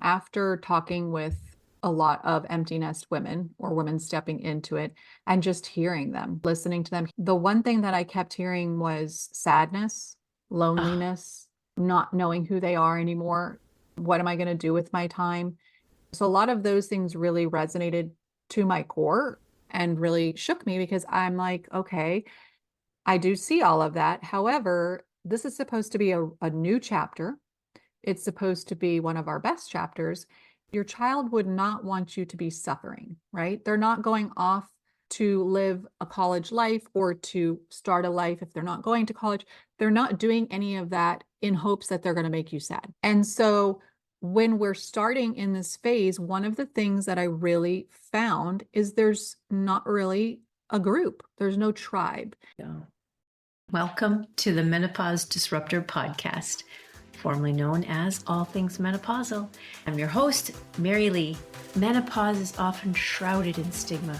After talking with a lot of empty nest women or women stepping into it and just hearing them, listening to them, the one thing that I kept hearing was sadness, Oh, loneliness, not knowing who they are anymore. What am I going to do with my time? So a lot of those things really resonated to my core and really shook me because I'm like, okay, I do see all of that. However, this is supposed to be a new chapter. It's supposed to be one of our best chapters. Your child would not want you to be suffering, right? They're not going off to live a college life or to start a life if they're not going to college. They're not doing any of that in hopes that they're going to make you sad. And so when we're starting in this phase, one of the things that I really found is there's not really a group, there's no tribe. no. Welcome to the Menopause Disruptor Podcast, formerly known as All Things Menopausal. I'm your host, Mary Lee. Menopause is often shrouded in stigma,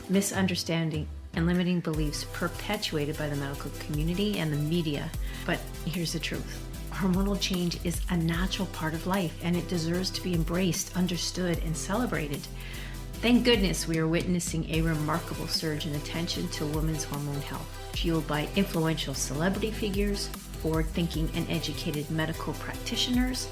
misunderstanding, and limiting beliefs perpetuated by the medical community and the media. But here's the truth. Hormonal change is a natural part of life, and it deserves to be embraced, understood, and celebrated. Thank goodness we are witnessing a remarkable surge in attention to women's hormone health, fueled by influential celebrity figures, forward-thinking and educated medical practitioners,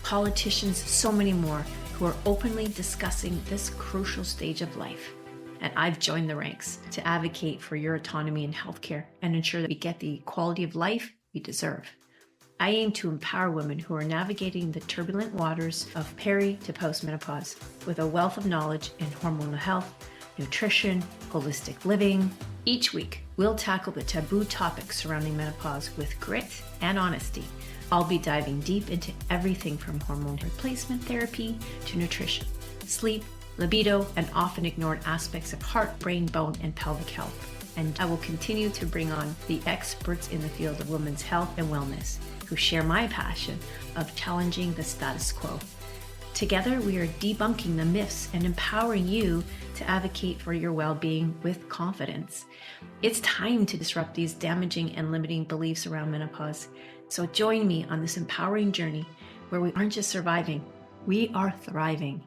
politicians, so many more who are openly discussing this crucial stage of life. And I've joined the ranks to advocate for your autonomy in healthcare and ensure that we get the quality of life we deserve. I aim to empower women who are navigating the turbulent waters of peri to postmenopause with a wealth of knowledge in hormonal health, nutrition, holistic living. Each week, we'll tackle the taboo topics surrounding menopause with grit and honesty. I'll be diving deep into everything from hormone replacement therapy to nutrition, sleep, libido, and often ignored aspects of heart, brain, bone, and pelvic health. And I will continue to bring on the experts in the field of women's health and wellness who share my passion of challenging the status quo. Together, we are debunking the myths and empowering you to advocate for your well-being with confidence. It's time to disrupt these damaging and limiting beliefs around menopause. So join me on this empowering journey where we aren't just surviving, we are thriving.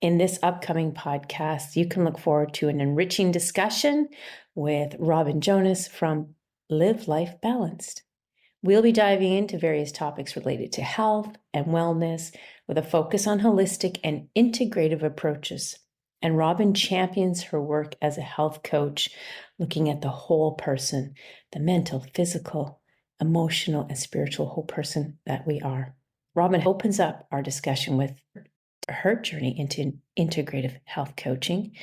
In this upcoming podcast, you can look forward to an enriching discussion with Robin Jonas from Live Life Balanced. We'll be diving into various topics related to health and wellness with a focus on holistic and integrative approaches. And Robin champions her work as a health coach, looking at the whole person, the mental, physical, emotional, and spiritual whole person that we are. Robin opens up our discussion with her journey into integrative health coaching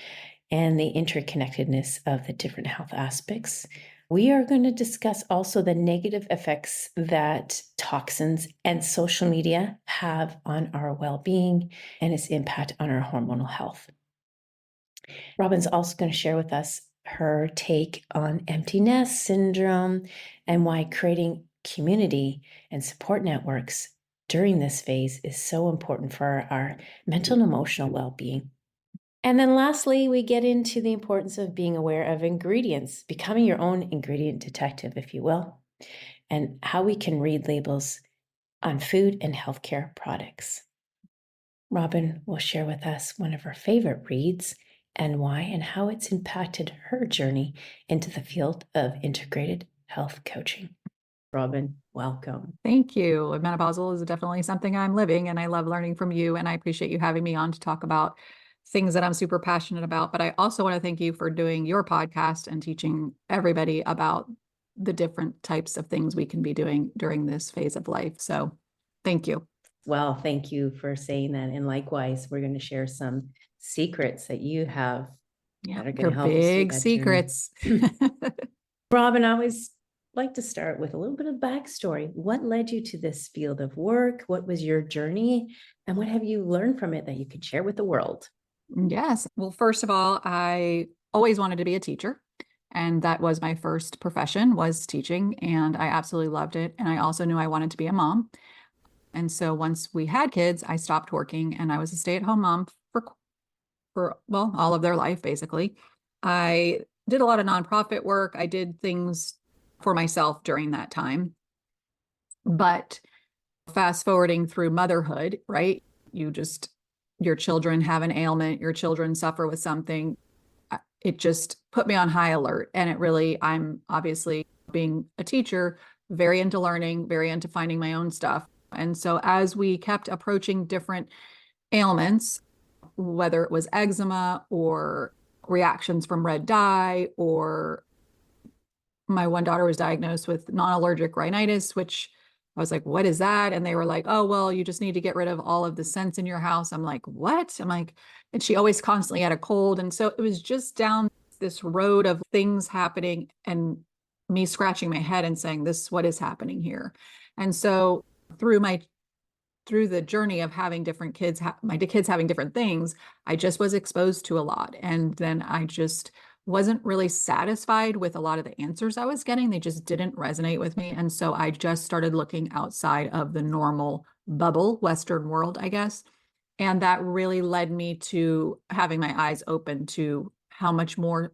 and the interconnectedness of the different health aspects. We are going to discuss also the negative effects that toxins and social media have on our well-being and its impact on our hormonal health. Robin's also going to share with us her take on empty nest syndrome and why creating community and support networks during this phase is so important for our mental and emotional well-being. And then lastly, we get into the importance of being aware of ingredients, becoming your own ingredient detective, if you will, and how we can read labels on food and healthcare products. Robin will share with us one of her favorite reads and why and how it's impacted her journey into the field of integrated health coaching. Robin, welcome. Thank you. Menopausal is definitely something I'm living, and I love learning from you. And I appreciate you having me on to talk about things that I'm super passionate about. But I also want to thank you for doing your podcast and teaching everybody about the different types of things we can be doing during this phase of life. So thank you. Well, thank you for saying that. And likewise, we're going to share some secrets that you have Yeah, that are going your to help us through big that secrets. Robin, I always like to start with a little bit of backstory. What led you to this field of work? What was your journey? And what have you learned from it that you could share with the world? Yes. Well, first of all, I always wanted to be a teacher. And that was my first profession, was teaching. And I absolutely loved it. And I also knew I wanted to be a mom. And so once we had kids, I stopped working and I was a stay-at-home mom for well, all of their life, basically. I did a lot of nonprofit work. I did things for myself during that time. But fast forwarding through motherhood, right? You just, your children have an ailment, your children suffer with something. It just put me on high alert. And it really, I'm obviously being a teacher, very into learning, very into finding my own stuff. And so as we kept approaching different ailments, whether it was eczema or reactions from red dye, or my one daughter was diagnosed with non-allergic rhinitis, which I was like, what is that? And they were like, oh, well, you just need to get rid of all of the scents in your house. I'm like, what? I'm like, and she always constantly had a cold. And so it was just down this road of things happening and me scratching my head and saying, this, what is happening here? And so through my through the journey of having different kids, my kids having different things, I just was exposed to a lot. And then I just wasn't really satisfied with a lot of the answers I was getting. They just didn't resonate with me. And so I just started looking outside of the normal bubble, Western world, I guess. And that really led me to having my eyes open to how many more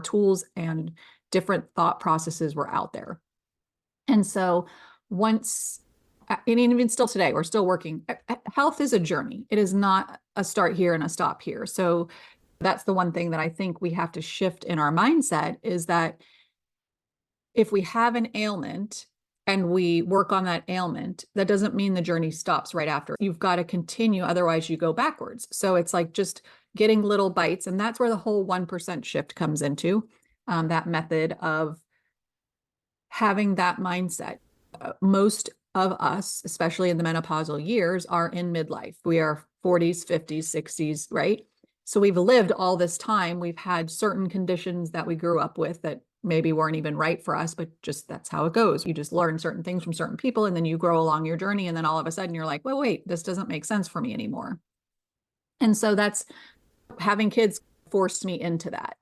tools and different thought processes were out there. And so once, and even still today, we're still working. Health is a journey. It is not a start here and a stop here. So that's the one thing that I think we have to shift in our mindset is that if we have an ailment and we work on that ailment, that doesn't mean the journey stops right after. You've got to continue, otherwise you go backwards. So it's like just getting little bites. And that's where the whole 1% shift comes into, that method of having that mindset. Most of us, especially in the menopausal years, are in midlife. We are 40s, 50s, 60s, right? So we've lived all this time. We've had certain conditions that we grew up with that maybe weren't even right for us, but just that's how it goes. You just learn certain things from certain people and then you grow along your journey. And then all of a sudden you're like, well, wait, this doesn't make sense for me anymore. And so that's having kids forced me into that.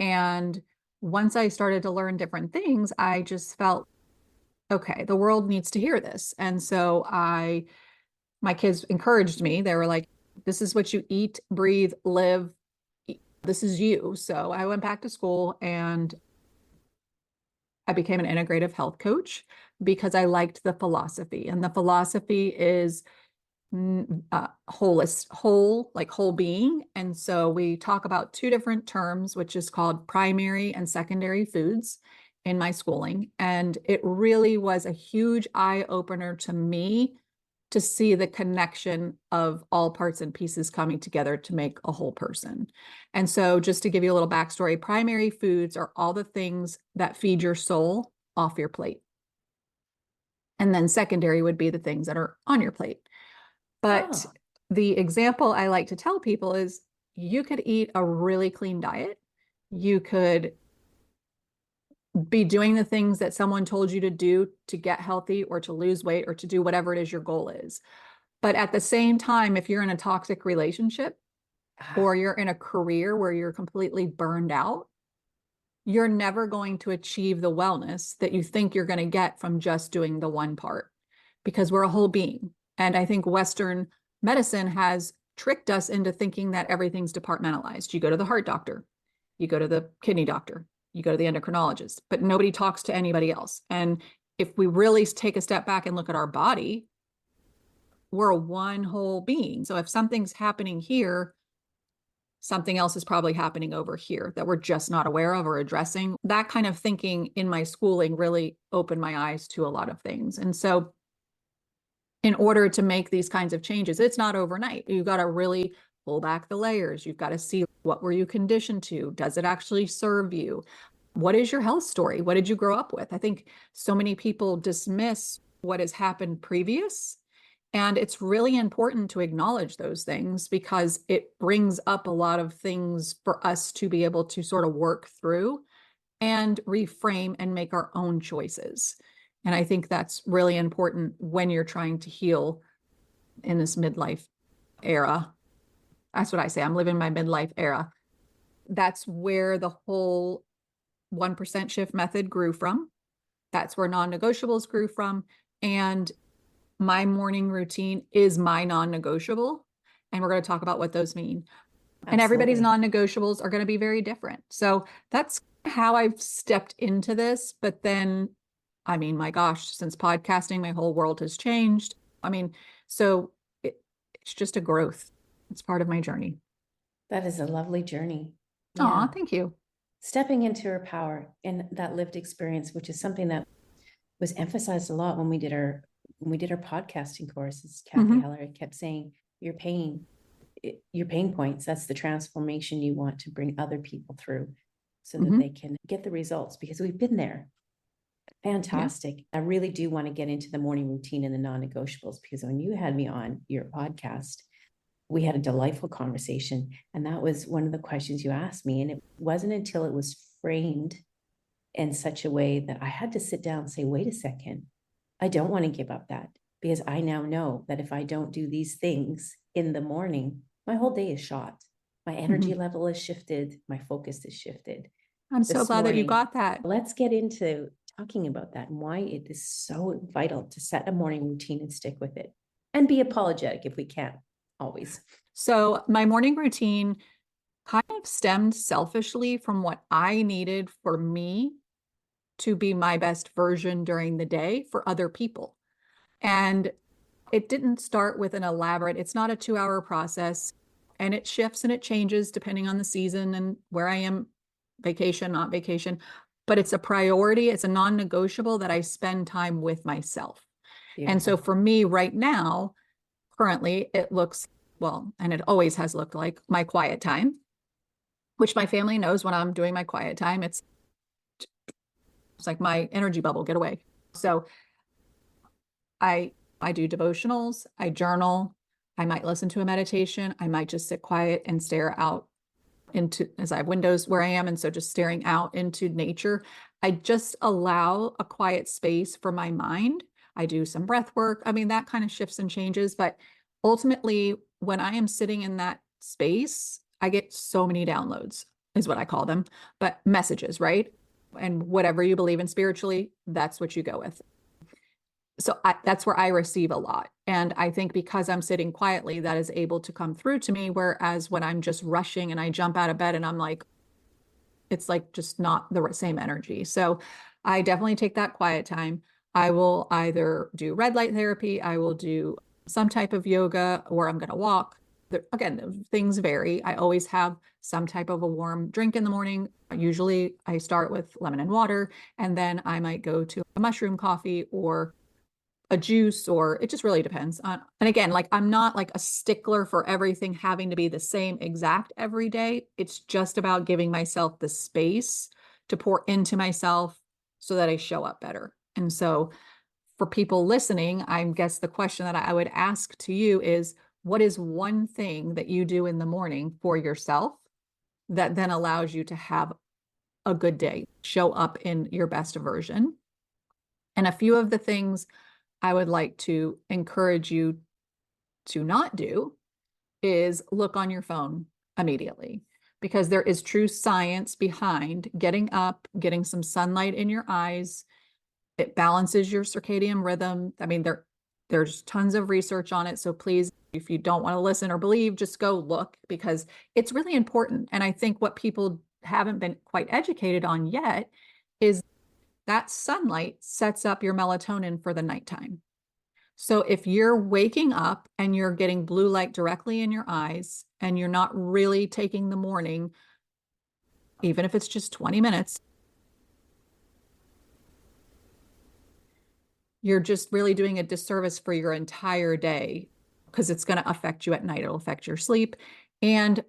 And once I started to learn different things, I just felt, okay, the world needs to hear this. And so my kids encouraged me. They were like, this is what you eat, breathe, live. This is you. So I went back to school and I became an integrative health coach because I liked the philosophy. And the philosophy is like whole being. And so we talk about two different terms, which is called primary and secondary foods in my schooling. And it really was a huge eye opener to me to see the connection of all parts and pieces coming together to make a whole person. And so just to give you a little backstory, primary foods are all the things that feed your soul off your plate. And then secondary would be the things that are on your plate. But the example I like to tell people is you could eat a really clean diet. You could be doing the things that someone told you to do to get healthy or to lose weight or to do whatever it is your goal is. But at the same time, if you're in a toxic relationship or you're in a career where you're completely burned out, you're never going to achieve the wellness that you think you're going to get from just doing the one part because we're a whole being. And I think Western medicine has tricked us into thinking that everything's departmentalized. You go to the heart doctor, you go to the kidney doctor, you go to the endocrinologist, but nobody talks to anybody else. And if we really take a step back and look at our body, we're a one whole being. So if something's happening here, something else is probably happening over here that we're just not aware of or addressing. That kind of thinking in my schooling really opened my eyes to a lot of things. And so in order to make these kinds of changes, it's not overnight. You've got to really pull back the layers. You've got to see, what were you conditioned to? Does it actually serve you? What is your health story? What did you grow up with? I think so many people dismiss what has happened previous. And it's really important to acknowledge those things because it brings up a lot of things for us to be able to sort of work through and reframe and make our own choices. And I think that's really important when you're trying to heal in this midlife era. That's what I say. I'm living my midlife era. That's where the whole 1% shift method grew from. That's where non-negotiables grew from. And my morning routine is my non-negotiable. And we're going to talk about what those mean. Absolutely. And everybody's non-negotiables are going to be very different. So that's how I've stepped into this. But then I mean, my gosh, since podcasting, my whole world has changed. I mean, so it's just a growth. It's part of my journey. That is a lovely journey. Oh, Yeah. thank you. Stepping into her power and that lived experience, which is something that was emphasized a lot when we did our podcasting courses. Kathy Hmm. Heller kept saying, your pain points, that's the transformation you want to bring other people through so that they Hmm. can get the results, because we've been there. Yeah. Fantastic. I really do want to get into the morning routine and the non-negotiables, because when you had me on your podcast, we had a delightful conversation. And that was one of the questions you asked me. And it wasn't until it was framed in such a way that I had to sit down and say, wait a second, I don't want to give up that, because I now know that if I don't do these things in the morning, my whole day is shot. My energy Hmm. level is shifted. My focus is shifted. I'm so This glad that you morning, got that. let's get into talking about that and why it is so vital to set a morning routine and stick with it and be apologetic if we can, always. So, my morning routine kind of stemmed selfishly from what I needed for me to be my best version during the day for other people. And it didn't start with an elaborate, it's not a 2 hour process. And it shifts and it changes depending on the season and where I am, vacation, not vacation. But it's a priority, it's a non negotiable that I spend time with myself. And so Beautiful. for me right now, currently, it looks well, and it always has looked like my quiet time, which my family knows when I'm doing my quiet time. It's like my energy bubble, get away. So I I do devotionals, I journal, I might listen to a meditation, I might just sit quiet and stare out into as I have windows where I am, and so just staring out into nature. I just allow a quiet space for my mind. I do some breath work. I mean, that kind of shifts and changes, but ultimately, when I am sitting in that space, I get so many downloads, is what I call them, but messages, right? And whatever you believe in spiritually, that's what you go with. So that's where I receive a lot. And I think because I'm sitting quietly, that is able to come through to me. Whereas when I'm just rushing and I jump out of bed and I'm like, it's like just not the same energy. So I definitely take that quiet time. I will either do red light therapy, I will do some type of yoga, or I'm going to walk. Again, things vary. I always have some type of a warm drink in the morning. Usually I start with lemon and water, and then I might go to a mushroom coffee or a juice, or it just really depends on. And again, like I'm not like a stickler for everything having to be the same exact every day. It's just about giving myself the space to pour into myself so that I show up better. And so for people listening, I guess the question that I would ask to you is, what is one thing that you do in the morning for yourself that then allows you to have a good day, show up in your best version? And a few of the things I would like to encourage you to not do is look on your phone immediately, because there is true science behind getting up, getting some sunlight in your eyes. It balances your circadian rhythm. I mean, there's tons of research on it. So please, if you don't want to listen or believe, just go look, because it's really important. And I think what people haven't been quite educated on yet is that sunlight sets up your melatonin for the nighttime. So if you're waking up and you're getting blue light directly in your eyes and you're not really taking the morning, even if it's just 20 minutes, you're just really doing a disservice for your entire day, because it's going to affect you at night. It'll affect your sleep. And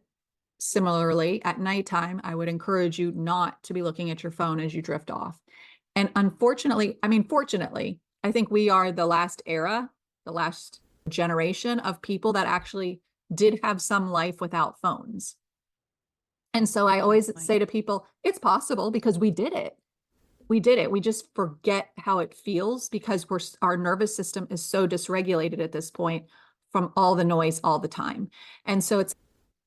similarly, at nighttime, I would encourage you not to be looking at your phone as you drift off. And unfortunately, I mean, fortunately, I think we are the last era, the last generation of people that actually did have some life without phones. And so I always say to people, it's possible because we did it. We did it. We just forget how it feels because our nervous system is so dysregulated at this point from all the noise all the time. And so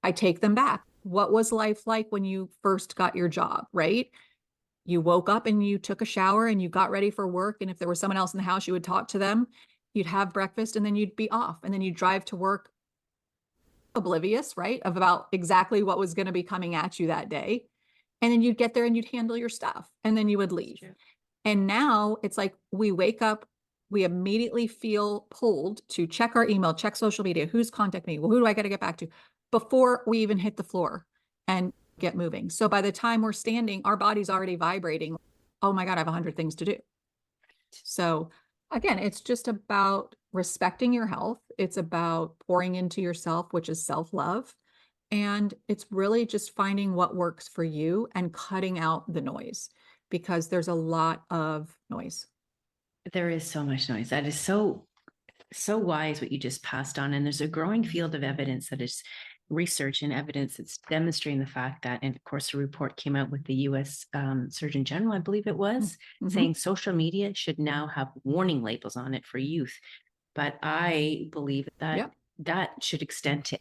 I take them back. What was life like when you first got your job, right? You woke up and you took a shower and you got ready for work. And if there was someone else in the house, you would talk to them. You'd have breakfast and then you'd be off. And then you'd drive to work oblivious, right? Of about exactly what was going to be coming at you that day. And then you'd get there and you'd handle your stuff and then you would leave. And now it's like we wake up, we immediately feel pulled to check our email, check social media, who's contacting me, well, who do I got to get back to before we even hit the floor and get moving. So by the time we're standing, our body's already vibrating. Oh my God, I have 100 things to do. So again, it's just about respecting your health. It's about pouring into yourself, which is self-love. And it's really just finding what works for you and cutting out the noise because there's a lot of noise. There is so much noise. That is so wise what you just passed on. And there's a growing field of evidence that is research and evidence that's demonstrating the fact that, and of course, a report came out with the US Surgeon General, I believe it was, Mm-hmm. saying social media should now have warning labels on it for youth. But I believe that Yep. that should extend to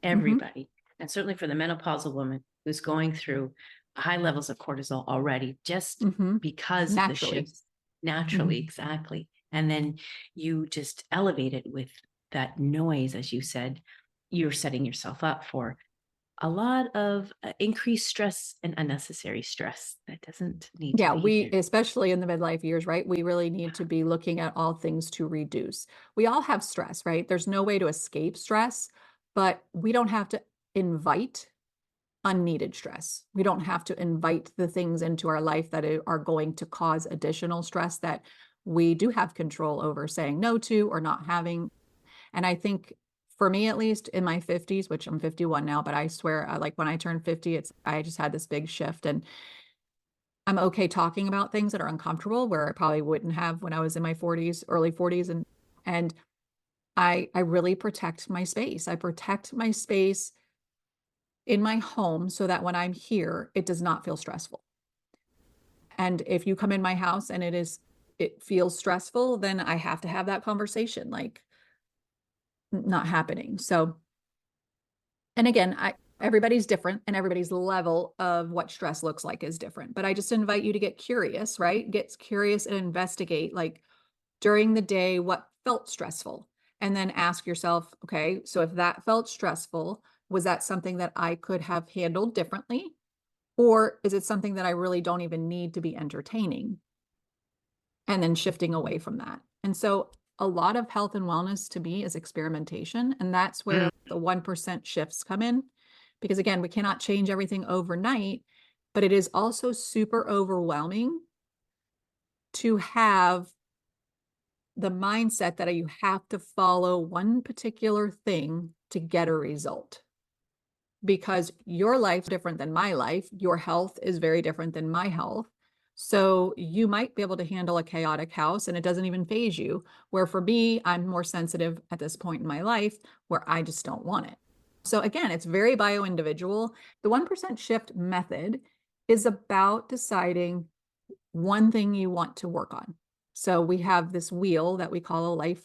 Mm-hmm. everybody. And certainly for the menopausal woman who's going through high levels of cortisol already, just Mm-hmm. because of the Naturally. shifts naturally, Mm-hmm. exactly. And then you just elevate it with that noise, as you said, you're setting yourself up for a lot of increased stress and unnecessary stress that doesn't need to Yeah, be we, there. especially in the midlife years, right? We really need to be looking at all things to reduce. We all have stress, right? There's no way to escape stress, but we don't have to invite unneeded stress. We don't have to invite the things into our life that are going to cause additional stress that we do have control over saying no to or not having. And I think for me, at least in my 50s, which I'm 51 now, but I swear, like when I turned 50, I just had this big shift and I'm okay talking about things that are uncomfortable where I probably wouldn't have when I was in my 40s, early 40s. And I really protect my space. I protect my space in my home so that when I'm here, it does not feel stressful. And if you come in my house and it feels stressful, then I have to have that conversation, like not happening. So, and again, everybody's different and everybody's level of what stress looks like is different. But I just invite you to get curious, right? Get curious and investigate like during the day what felt stressful. And then ask yourself, okay, so if that felt stressful, was that something that I could have handled differently? Or is it something that I really don't even need to be entertaining? And then shifting away from that. And so a lot of health and wellness to me is experimentation. And that's where the 1% shifts come in. Because again, we cannot change everything overnight, but it is also super overwhelming to have the mindset that you have to follow one particular thing to get a result because your life's different than my life. Your health is very different than my health. So you might be able to handle a chaotic house and it doesn't even phase you. Where for me, I'm more sensitive at this point in my life where I just don't want it. So again, it's very bio individual. The 1% shift method is about deciding one thing you want to work on. So we have this wheel that we call a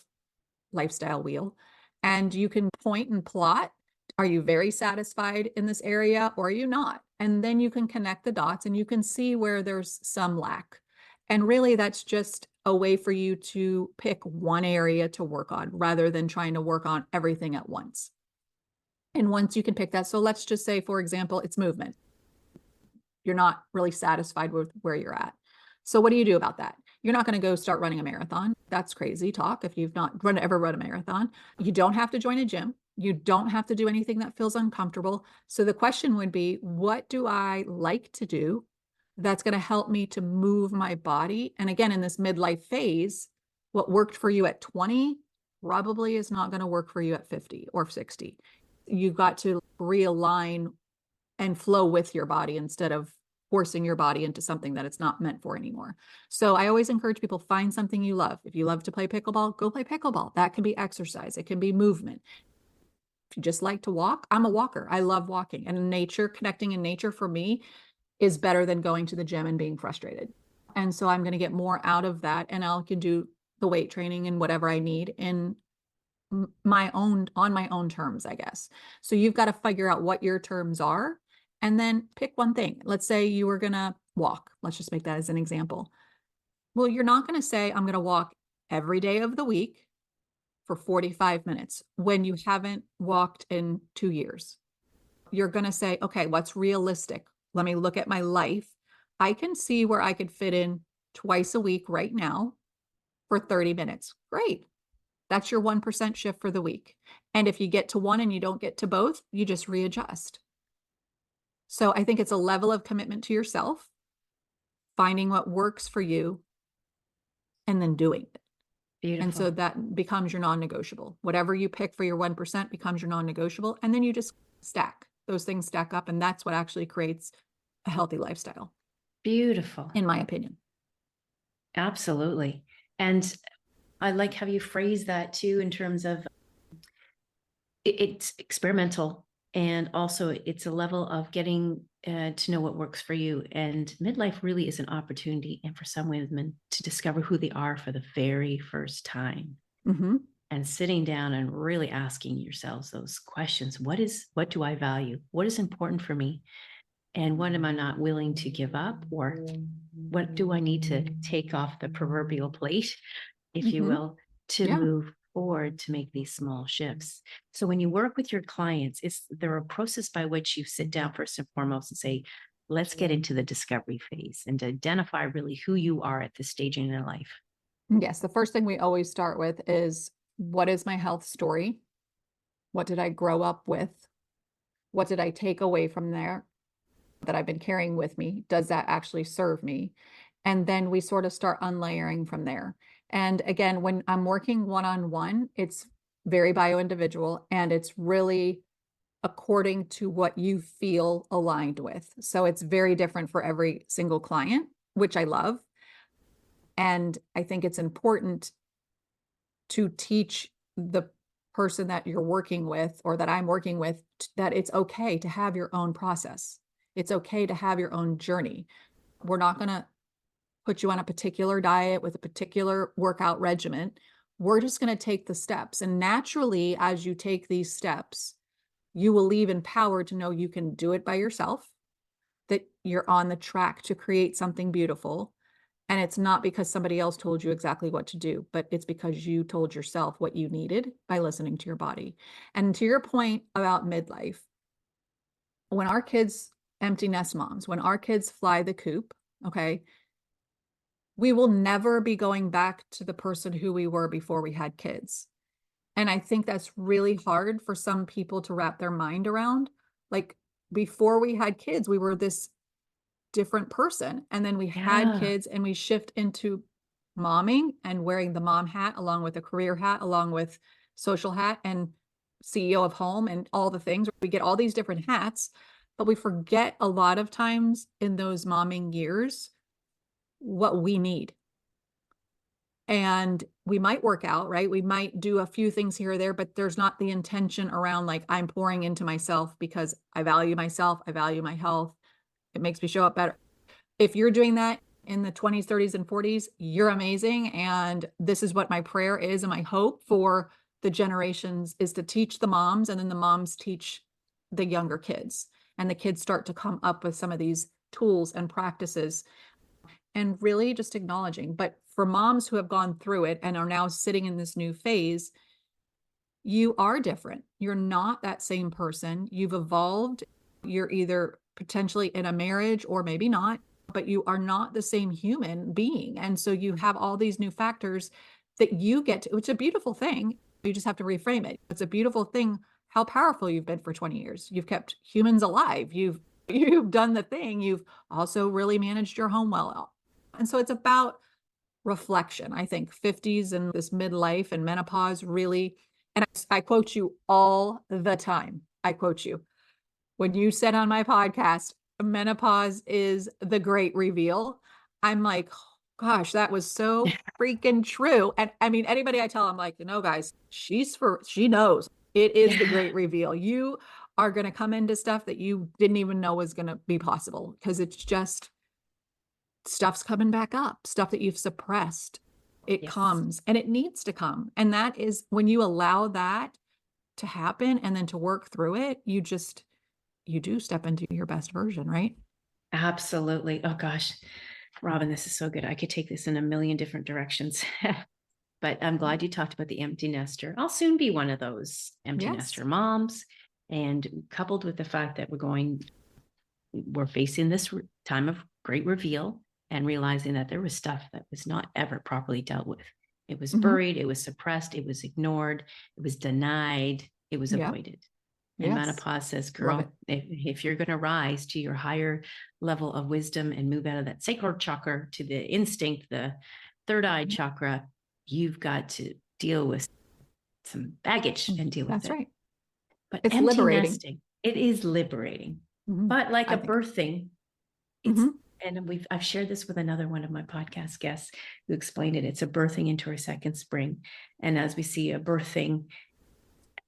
lifestyle wheel, and you can point and plot. Are you very satisfied in this area or are you not? And then you can connect the dots and you can see where there's some lack. And really, that's just a way for you to pick one area to work on rather than trying to work on everything at once. And once you can pick that, so let's just say, for example, it's movement. You're not really satisfied with where you're at. So what do you do about that? You're not going to go start running a marathon. That's crazy talk if you've not ever run a marathon. You don't have to join a gym. You don't have to do anything that feels uncomfortable. So the question would be, what do I like to do that's going to help me to move my body? And again, in this midlife phase, what worked for you at 20 probably is not going to work for you at 50 or 60. You've got to realign and flow with your body instead of forcing your body into something that it's not meant for anymore. So I always encourage people find something you love. If you love to play pickleball, go play pickleball. That can be exercise. It can be movement. If you just like to walk, I'm a walker. I love walking and nature, connecting in nature for me is better than going to the gym and being frustrated. And so I'm going to get more out of that and I can do the weight training and whatever I need in my own on my own terms, I guess. So you've got to figure out what your terms are and then pick one thing. Let's say you were going to walk. Let's just make that as an example. Well, you're not going to say, I'm going to walk every day of the week for 45 minutes when you haven't walked in 2 years. You're going to say, okay, what's realistic? Let me look at my life. I can see where I could fit in twice a week right now for 30 minutes. Great. That's your 1% shift for the week. And if you get to one and you don't get to both, you just readjust. So I think it's a level of commitment to yourself, finding what works for you, and then doing it. And so Beautiful. that becomes your non-negotiable. Whatever you pick for your 1% becomes your non-negotiable. And then you just stack. Those things stack up. And that's what actually creates a healthy lifestyle, Beautiful. in my opinion. Absolutely. And I like how you phrase that too, in terms of it's experimental, and also it's a level of getting to know what works for you. And midlife really is an opportunity, and for some women, to discover who they are for the very first time. Mm-hmm. And sitting down and really asking yourselves those questions. What do I value? What is important for me? And what am I not willing to give up? Or what do I need to take off the proverbial plate, if you Mm-hmm. will, to Yeah. move forward, to make these small shifts? So when you work with your clients, is there a process by which you sit down first and foremost and say, let's get into the discovery phase and to identify really who you are at this stage in your life? Yes. The first thing we always start with is, what is my health story? What did I grow up with? What did I take away from there that I've been carrying with me? Does that actually serve me? And then we sort of start unlayering from there. And again, when I'm working one-on-one, it's very bio-individual, and it's really according to what you feel aligned with. So it's very different for every single client, which I love. And I think it's important to teach the person that you're working with, or that I'm working with, that it's okay to have your own process. It's okay to have your own journey. We're not going to put you on a particular diet with a particular workout regimen. We're just going to take the steps. And naturally, as you take these steps, you will leave empowered to know you can do it by yourself, that you're on the track to create something beautiful. And it's not because somebody else told you exactly what to do, but it's because you told yourself what you needed by listening to your body. And to your point about midlife, when our kids, empty nest moms, when our kids fly the coop, okay, we will never be going back to the person who we were before we had kids. And I think that's really hard for some people to wrap their mind around. Like, before we had kids, we were this different person. And then we had Yeah. kids and we shift into momming and wearing the mom hat along with a career hat, along with social hat and CEO of home and all the things. We get all these different hats, but we forget a lot of times in those momming years what we need. And we might work out, right? We might do a few things here or there, but there's not the intention around, like, I'm pouring into myself because I value myself. I value my health. It makes me show up better. If you're doing that in the 20s, 30s, and 40s, you're amazing. And this is what my prayer is. And my hope for the generations is to teach the moms, and then the moms teach the younger kids. And the kids start to come up with some of these tools and practices, and really just acknowledging. But for moms who have gone through it and are now sitting in this new phase, you are different. You're not that same person. You've evolved. You're either potentially in a marriage or maybe not, but you are not the same human being. And so you have all these new factors that you get to. It's a beautiful thing. You just have to reframe it. It's a beautiful thing how powerful you've been for 20 years. You've kept humans alive. You've done the thing. You've also really managed your home well. And so it's about reflection. I think 50s and this midlife and menopause really, and I quote you all the time. I quote you. When you said on my podcast, menopause is the great reveal, I'm like, gosh, that was so freaking true. And I mean, anybody I tell, I'm like, guys, she knows it is the Yeah. great reveal. You are going to come into stuff that you didn't even know was going to be possible, because it's just stuff's coming back up, stuff that you've suppressed. It Yes. comes, and it needs to come. And that is when you allow that to happen and then to work through it, you do step into your best version, right? Absolutely. Oh gosh, Robin, this is so good. I could take this in a million different directions. But I'm glad you talked about the empty nester. I'll soon be one of those empty Yes. nester moms. And coupled with the fact that we're facing this time of great reveal and realizing that there was stuff that was not ever properly dealt with. It was Mm-hmm. buried, it was suppressed, it was ignored, it was denied, it was Yeah. avoided. And Yes. menopause says, Love it. girl, if you're going to rise to your higher level of wisdom and move out of that sacral chakra to the instinct, the third eye chakra, you've got to deal with some baggage and deal with That's it. right. But It's empty liberating. nesting, it is liberating. Mm-hmm. But like I a think. birthing, it's, Mm-hmm. and I've shared this with another one of my podcast guests who explained it. It's a birthing into our second spring. And as we see, a birthing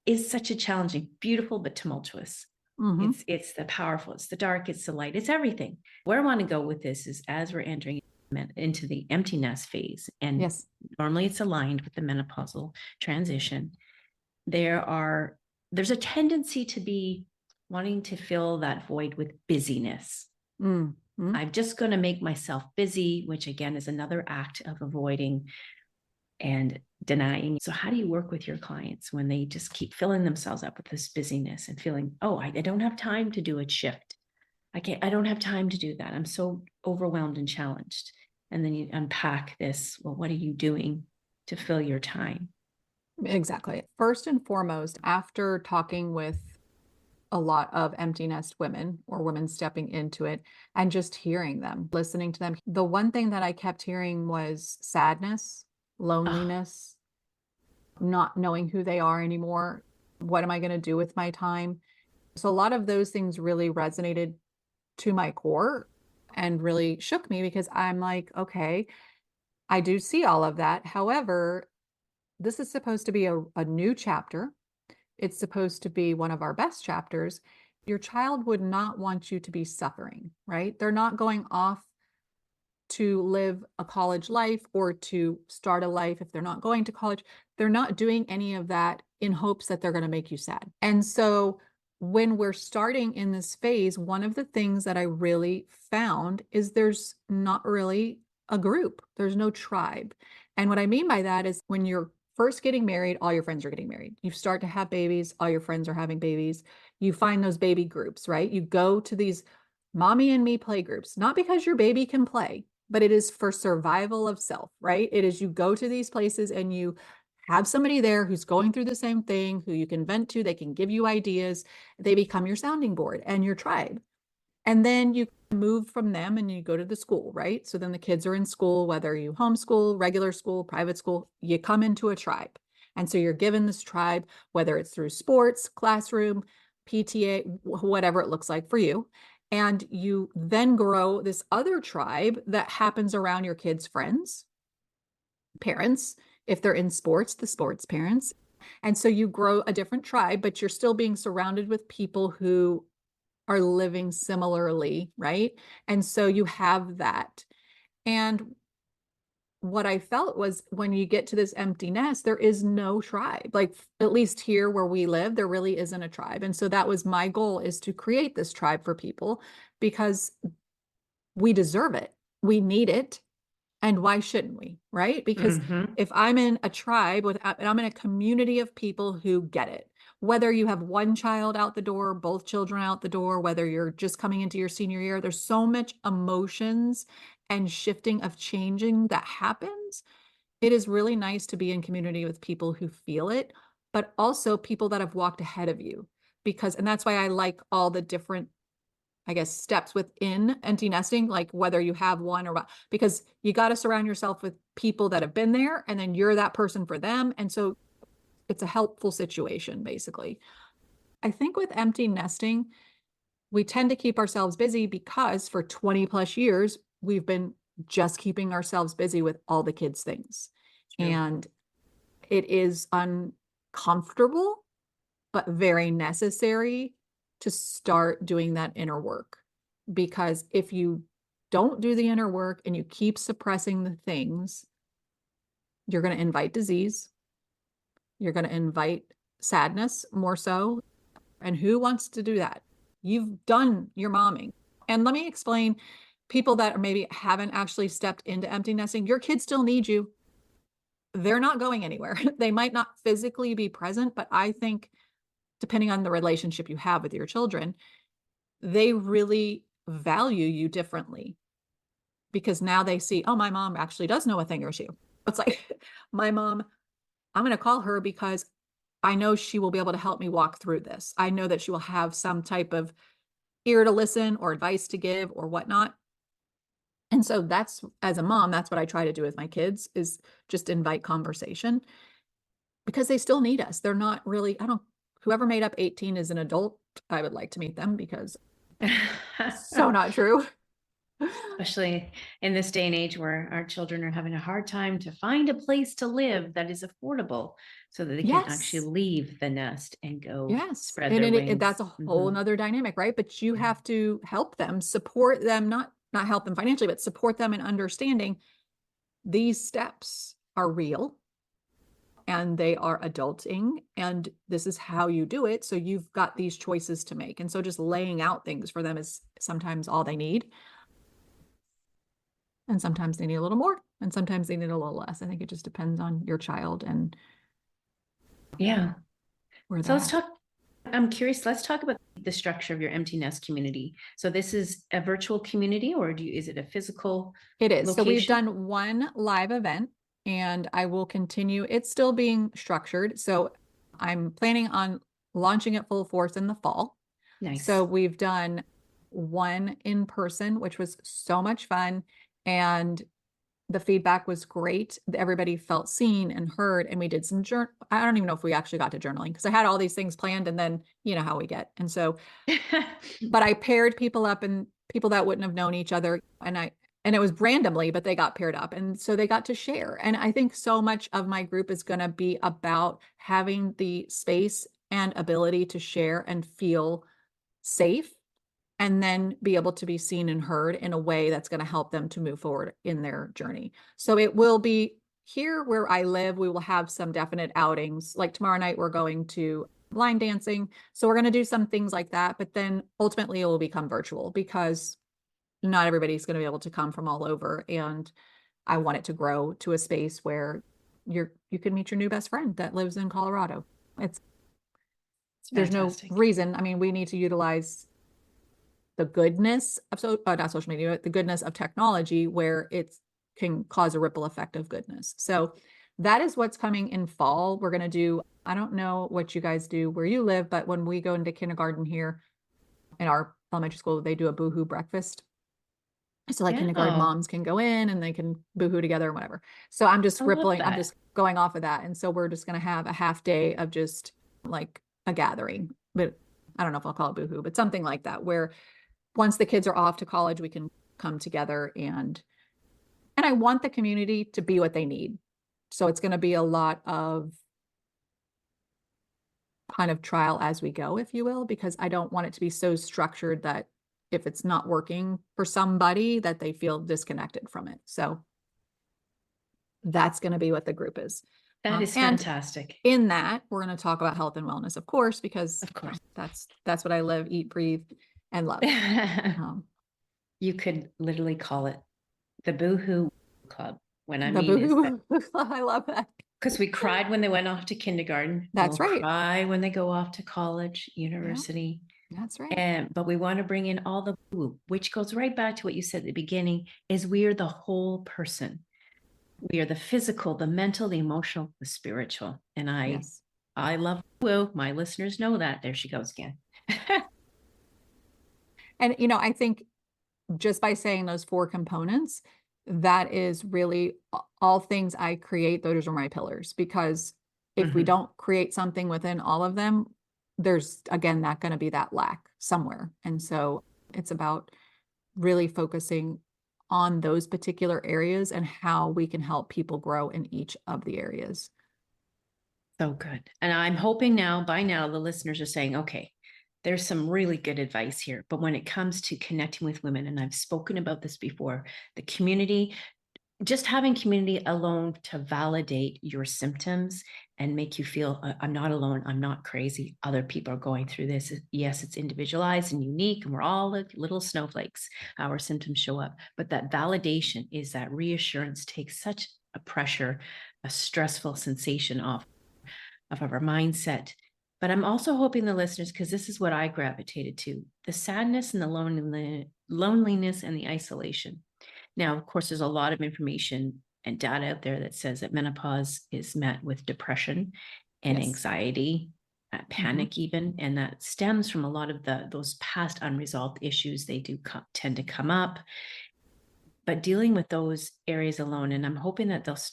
is such a challenging, beautiful, but tumultuous. Mm-hmm. It's the powerful, it's the dark, it's the light, it's everything. Where I want to go with this is as we're entering into the empty nest phase, and Yes. normally it's aligned with the menopausal transition, there's a tendency to be wanting to fill that void with busyness. Mm-hmm. I'm just going to make myself busy, which again is another act of avoiding and denying. So how do you work with your clients when they just keep filling themselves up with this busyness and feeling, oh, I don't have time to do a shift. I don't have time to do that. I'm so overwhelmed and challenged. And then you unpack this. Well, what are you doing to fill your time? Exactly. First and foremost, after talking with a lot of empty nest women or women stepping into it and just hearing them, listening to them, the one thing that I kept hearing was sadness, Oh, loneliness, not knowing who they are anymore. What am I going to do with my time? So a lot of those things really resonated to my core and really shook me because I'm like, okay, I do see all of that. However, this is supposed to be a new chapter. It's supposed to be one of our best chapters. Your child would not want you to be suffering, right? They're not going off to live a college life or to start a life if they're not going to college. They're not doing any of that in hopes that they're going to make you sad. And so when we're starting in this phase, one of the things that I really found is there's not really a group, there's no tribe. And what I mean by that is when you're first getting married, all your friends are getting married. You start to have babies, all your friends are having babies. You find those baby groups, right? You go to these mommy and me play groups, not because your baby can play, but it is for survival of self, right? It is you go to these places and you have somebody there who's going through the same thing, who you can vent to, they can give you ideas, they become your sounding board and your tribe. And then you move from them and you go to the school, right? So then the kids are in school, whether you homeschool, regular school, private school, you come into a tribe. And so you're given this tribe, whether it's through sports, classroom, PTA, whatever it looks like for you. And you then grow this other tribe that happens around your kids' friends, parents, if they're in sports, the sports parents. And so you grow a different tribe, but you're still being surrounded with people who are living similarly, right? And so you have that. And what I felt was when you get to this empty nest, there is no tribe. Like at least here where we live, there really isn't a tribe. And so that was my goal, is to create this tribe for people because we deserve it. We need it. And why shouldn't we? Right? Because mm-hmm. if I'm in a tribe with, and I'm in a community of people who get it, whether you have one child out the door, both children out the door, whether you're just coming into your senior year, there's so much emotions and shifting of changing that happens. It is really nice to be in community with people who feel it, but also people that have walked ahead of you. Because, and that's why I like all the different, I guess, steps within empty nesting, like whether you have one or what, because you got to surround yourself with people that have been there and then you're that person for them. And so it's a helpful situation, basically. I think with empty nesting, we tend to keep ourselves busy because for 20 plus years, we've been just keeping ourselves busy with all the kids' things. True. And it is uncomfortable, but very necessary to start doing that inner work. Because if you don't do the inner work and you keep suppressing the things, you're going to invite disease. You're going to invite sadness more so. And who wants to do that? You've done your momming. And let me explain, people that maybe haven't actually stepped into empty nesting, your kids still need you. They're not going anywhere. They might not physically be present, but I think depending on the relationship you have with your children, they really value you differently. because now they see, oh, my mom actually does know a thing or two. It's like, my mom, I'm going to call her because I know she will be able to help me walk through this. I know that she will have some type of ear to listen or advice to give or whatnot. And so that's, as a mom, that's what I try to do with my kids, is just invite conversation, because they still need us. They're not really, I don't, whoever made up 18 is an adult, I would like to meet them, because it's so not true. Especially in this day and age where our children are having a hard time to find a place to live that is affordable so that they can actually Yes. leave the nest and go Yes. spread And their that's wings. a whole nother dynamic, right? But you have to help them, support them, not help them financially, but support them in understanding these steps are real and they are adulting, and this is how you do it. So you've got these choices to make. And so just laying out things for them is sometimes all they need. And sometimes they need a little more, and sometimes they need a little less. I think it just depends on your child and Yeah. where So they're let's at. talk. I'm curious. Let's talk about the structure of your empty nest community. So this is a virtual community, or is it a physical It is. So we've location? done one live event, and I will continue. It's still being structured. So I'm planning on launching it full force in the fall. So Nice. we've done one in person, which was so much fun. And the feedback was great. Everybody felt seen and heard. And we did some I don't even know if we actually got to journaling, because I had all these things planned, and then you know how we get. And so, but I paired people up, and people that wouldn't have known each other. And it was randomly, but they got paired up. And so they got to share. And I think so much of my group is going to be about having the space and ability to share and feel safe, and then be able to be seen and heard in a way that's going to help them to move forward in their journey. So it will be here where I live. We will have some definite outings. Like tomorrow night, we're going to line dancing. So we're going to do some things like that. But then ultimately, it will become virtual, because not everybody's going to be able to come from all over. And I want it to grow to a space where you can meet your new best friend that lives in Colorado. It's It's there's no fantastic. reason. I mean, we need to utilize the goodness of not social media, the goodness of technology, where it can cause a ripple effect of goodness. So that is what's coming in fall. We're going to do, I don't know what you guys do where you live, but when we go into kindergarten here in our elementary school, they do a boohoo breakfast. So like kindergarten Yeah. moms can go in and they can boohoo together or whatever. So I'm just I love I'm that. just going off of that. And so we're just going to have a half day of just like a gathering, but I don't know if I'll call it boohoo, but something like that, where once the kids are off to college, we can come together, and I want the community to be what they need. So it's going to be a lot of kind of trial as we go, if you will, because I don't want it to be so structured that if it's not working for somebody, that they feel disconnected from it. So that's going to be what the group is. That is And fantastic. in that, we're going to talk about health and wellness, of course, because Of course. that's what I live, eat, breathe, and love. Um, You could literally call it the Boohoo Club. What I the mean is that boohoo, I love that. because we cried when they went off to kindergarten, That's we'll right. cry when they go off to college, Yeah, university. that's right. And but we want to bring in all the boo, which goes right back to what you said at the beginning, is we are the whole person. We are the physical, the mental, the emotional, the spiritual. And Yes. I love woo. My listeners know that. There she goes again. And I think just by saying those four components, that is really all things I create. Those are my pillars, because if we Mhm. don't create something within all of them, there's again not going to be that lack somewhere. And so it's about really focusing on those particular areas and how we can help people grow in each of the areas. So good. And I'm hoping now, by now, the listeners are saying, okay, there's some really good advice here. But when it comes to connecting with women, and I've spoken about this before, the community, just having community alone to validate your symptoms and make you feel I'm not alone, I'm not crazy, other people are going through this. Yes, it's individualized and unique, and we're all like little snowflakes. Our symptoms show up, but that validation is that reassurance takes such a pressure, a stressful sensation off of our mindset. But I'm also hoping the listeners, because this is what I gravitated to, the sadness and the loneliness and the isolation. Now, of course, there's a lot of information and data out there that says that menopause is met with depression and Yes. anxiety, panic even, and that stems from a lot of those past unresolved issues. They do tend to come up, but dealing with those areas alone, and I'm hoping that those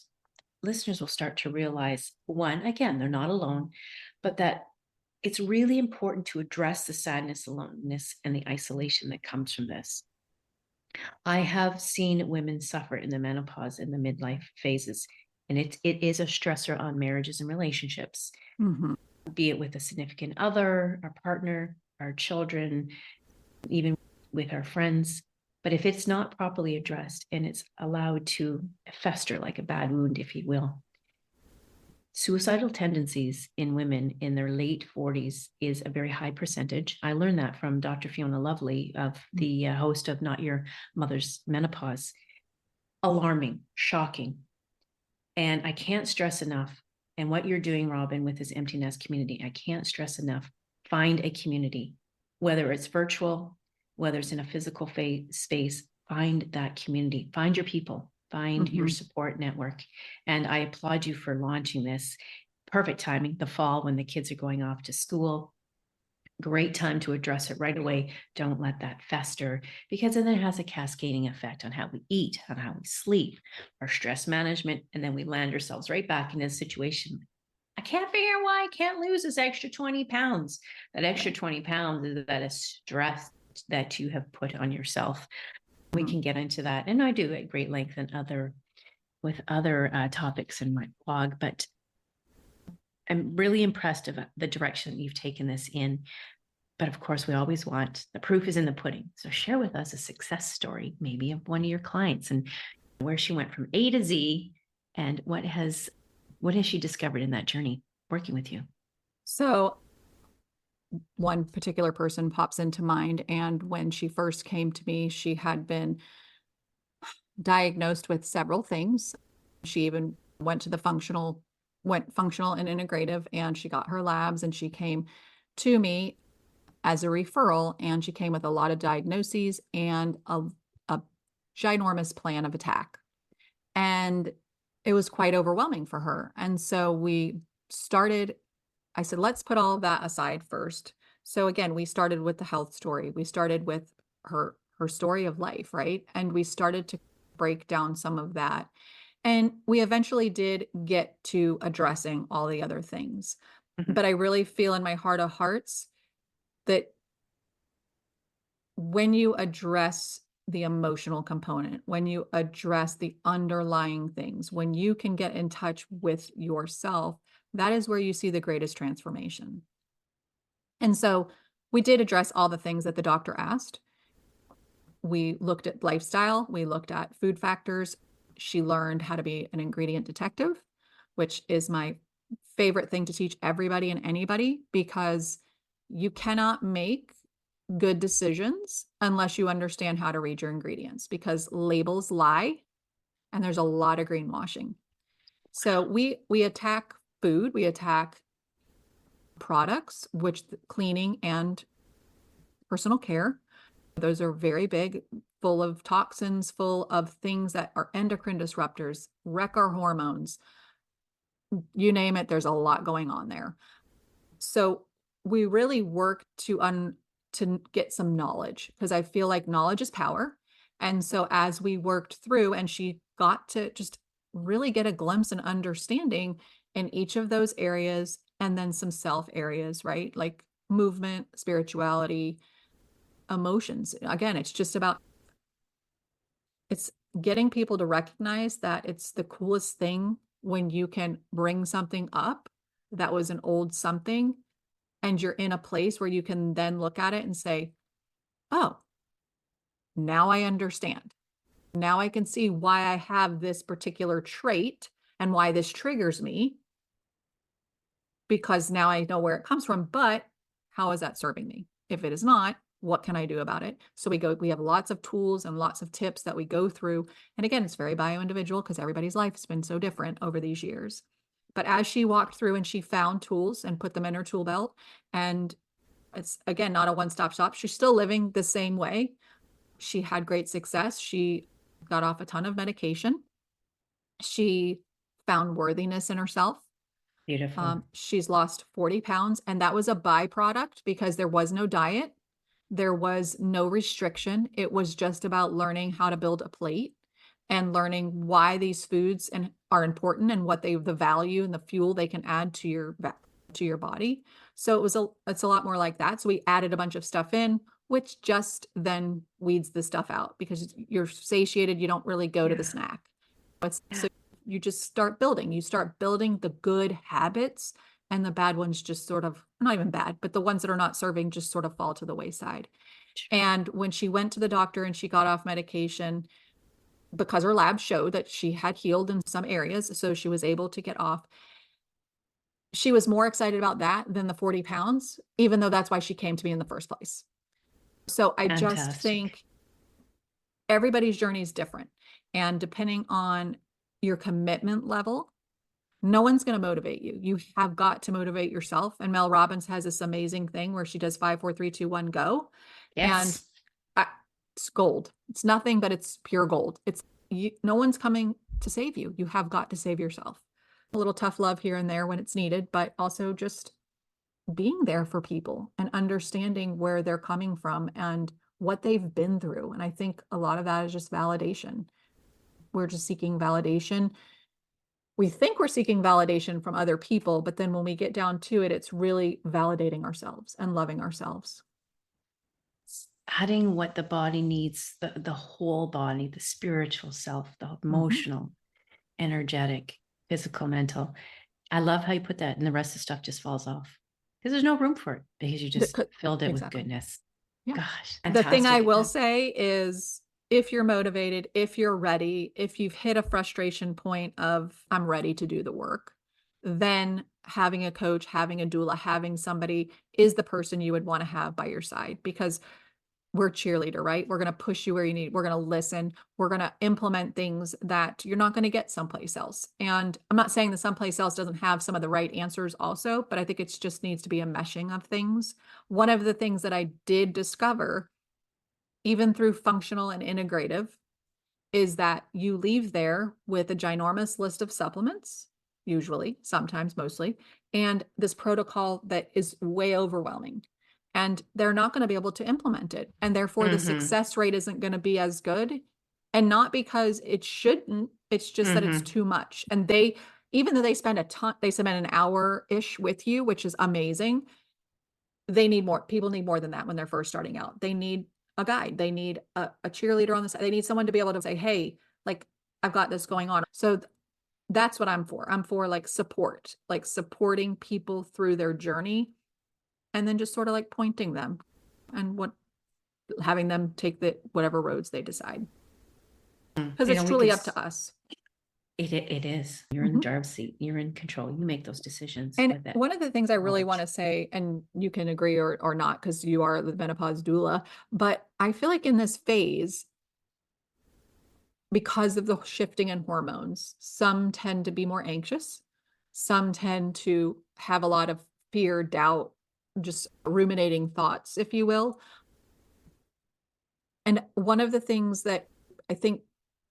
listeners will start to realize, one, again, they're not alone, but that it's really important to address the sadness, aloneness, and the isolation that comes from this. I have seen women suffer in the menopause and the midlife phases, and it is a stressor on marriages and relationships, Mm-hmm. be it with a significant other, our partner, our children, even with our friends. But if it's not properly addressed and it's allowed to fester like a bad wound, if you will, suicidal tendencies in women in their late 40s is a very high percentage. I learned that from Dr. Fiona Lovely, of the host of Not Your Mother's Menopause. Alarming, shocking. And I can't stress enough. And what you're doing, Robin, with this empty nest community, I can't stress enough. Find a community, whether it's virtual, whether it's in a physical space, find that community, find your people, find your Mm-hmm. support network. And I applaud you for launching this. Perfect timing, the fall when the kids are going off to school. Great time to address it right away. Don't let that fester, because then it has a cascading effect on how we eat, on how we sleep, our stress management, and then we land ourselves right back in this situation. I can't figure out why I can't lose this extra 20 pounds. That extra 20 pounds is that a stress that you have put on yourself. We Mm-hmm. can get into that, and I do at great length and with other topics in my blog, but I'm really impressed of the direction you've taken this in. But of course, we always want the proof is in the pudding. So share with us a success story, maybe of one of your clients, and where she went from A to Z, and what has she discovered in that journey working with you? So one particular person pops into mind. And when she first came to me, she had been diagnosed with several things. She even went functional and integrative, and she got her labs and she came to me as a referral, and she came with a lot of diagnoses and a ginormous plan of attack. And it was quite overwhelming for her. And so I said, let's put all of that aside first. So again, we started with the health story. We started with her story of life, right? And we started to break down some of that. And we eventually did get to addressing all the other things. Mhm. But I really feel in my heart of hearts that when you address the emotional component, when you address the underlying things, when you can get in touch with yourself, that is where you see the greatest transformation. And so we did address all the things that the doctor asked. We looked at lifestyle, we looked at food factors. She learned how to be an ingredient detective, which is my favorite thing to teach everybody and anybody, because you cannot make good decisions unless you understand how to read your ingredients, because labels lie and there's a lot of greenwashing. So we attack food, we attack products, which cleaning and personal care, those are very big, full of toxins, full of things that are endocrine disruptors, wreck our hormones. You name it, there's a lot going on there. So we really work to get some knowledge, because I feel like knowledge is power. And so as we worked through, and she got to just really get a glimpse and understanding in each of those areas, and then some self areas, right? Like movement, spirituality, emotions. Again, it's getting people to recognize that it's the coolest thing when you can bring something up that was an old something, and you're in a place where you can then look at it and say, oh, now I understand. Now I can see why I have this particular trait and why this triggers me, because now I know where it comes from. But how is that serving me? If it is not, what can I do about it? So we have lots of tools and lots of tips that we go through. And again, it's very bio individual, because everybody's life has been so different over these years. But as she walked through and she found tools and put them in her tool belt, and it's again not a one-stop shop. She's still living the same way. She had great success. She got off a ton of medication. She found worthiness in herself. Beautiful. She's lost 40 pounds, and that was a byproduct because there was no diet. There was no restriction. It was just about learning how to build a plate and learning why these foods are important and what the value and the fuel they can add to your body. So it's a lot more like that. So we added a bunch of stuff in, which just then weeds the stuff out because you're satiated. You don't really go to the Yeah. snack. Yeah. So you just start building. You start building the good habits, and the bad ones just sort of, not even bad, but the ones that are not serving just sort of fall to the wayside. And when she went to the doctor and she got off medication, because her lab showed that she had healed in some areas, so she was able to get off. She was more excited about that than the 40 pounds, even though that's why she came to me in the first place. So I just Fantastic. think everybody's journey is different. And depending on your commitment level, no one's going to motivate you. You have got to motivate yourself. And Mel Robbins has this amazing thing where she does 5, 4, 3, 2, 1, go. And Yes. I, it's gold. It's nothing, but it's pure gold. No one's coming to save you. You have got to save yourself. A little tough love here and there when it's needed, but also just being there for people and understanding where they're coming from and what they've been through. And I think a lot of that is just validation. We're just seeking validation. We think we're seeking validation from other people, but then when we get down to it, it's really validating ourselves and loving ourselves. Adding what the body needs, the whole body, the spiritual self, the Mhm. emotional, energetic, physical, mental. I love how you put that, and the rest of the stuff just falls off because there's no room for it because you just filled it with Exactly. goodness. Yeah. Gosh, The thing I fantastic. will say is if you're motivated, if you're ready, if you've hit a frustration point of I'm ready to do the work, then having a coach, having a doula, having somebody is the person you would want to have by your side because we're cheerleader, right? We're going to push you where you need. We're going to listen. We're going to implement things that you're not going to get someplace else. And I'm not saying that someplace else doesn't have some of the right answers also, but I think it just needs to be a meshing of things. One of the things that I did discover, even through functional and integrative, is that you leave there with a ginormous list of supplements, usually, sometimes, mostly, and this protocol that is way overwhelming. And they're not going to be able to implement it. And therefore, the Mm-hmm. success rate isn't going to be as good. And not because it shouldn't, it's just that it's Mm-hmm. too much. And even though they spend they spend an hour ish with you, which is amazing, they need more. People need more than that when they're first starting out. They need a guide. They need a cheerleader on the side. They need someone to be able to say, hey, like, I've got this going on. So that's what I'm for. I'm for like support, like supporting people through their journey and then just sort of like pointing them and having them take whatever roads they decide. Because You it's know, we truly could. up to us. It is. You're in the Mhm. driver's seat. You're in control. You make those decisions And with that one of the things I really want knowledge. to say, and you can agree or not, because you are the menopause doula, but I feel like in this phase, because of the shifting in hormones, some tend to be more anxious. Some tend to have a lot of fear, doubt, just ruminating thoughts, if you will. And one of the things that I think,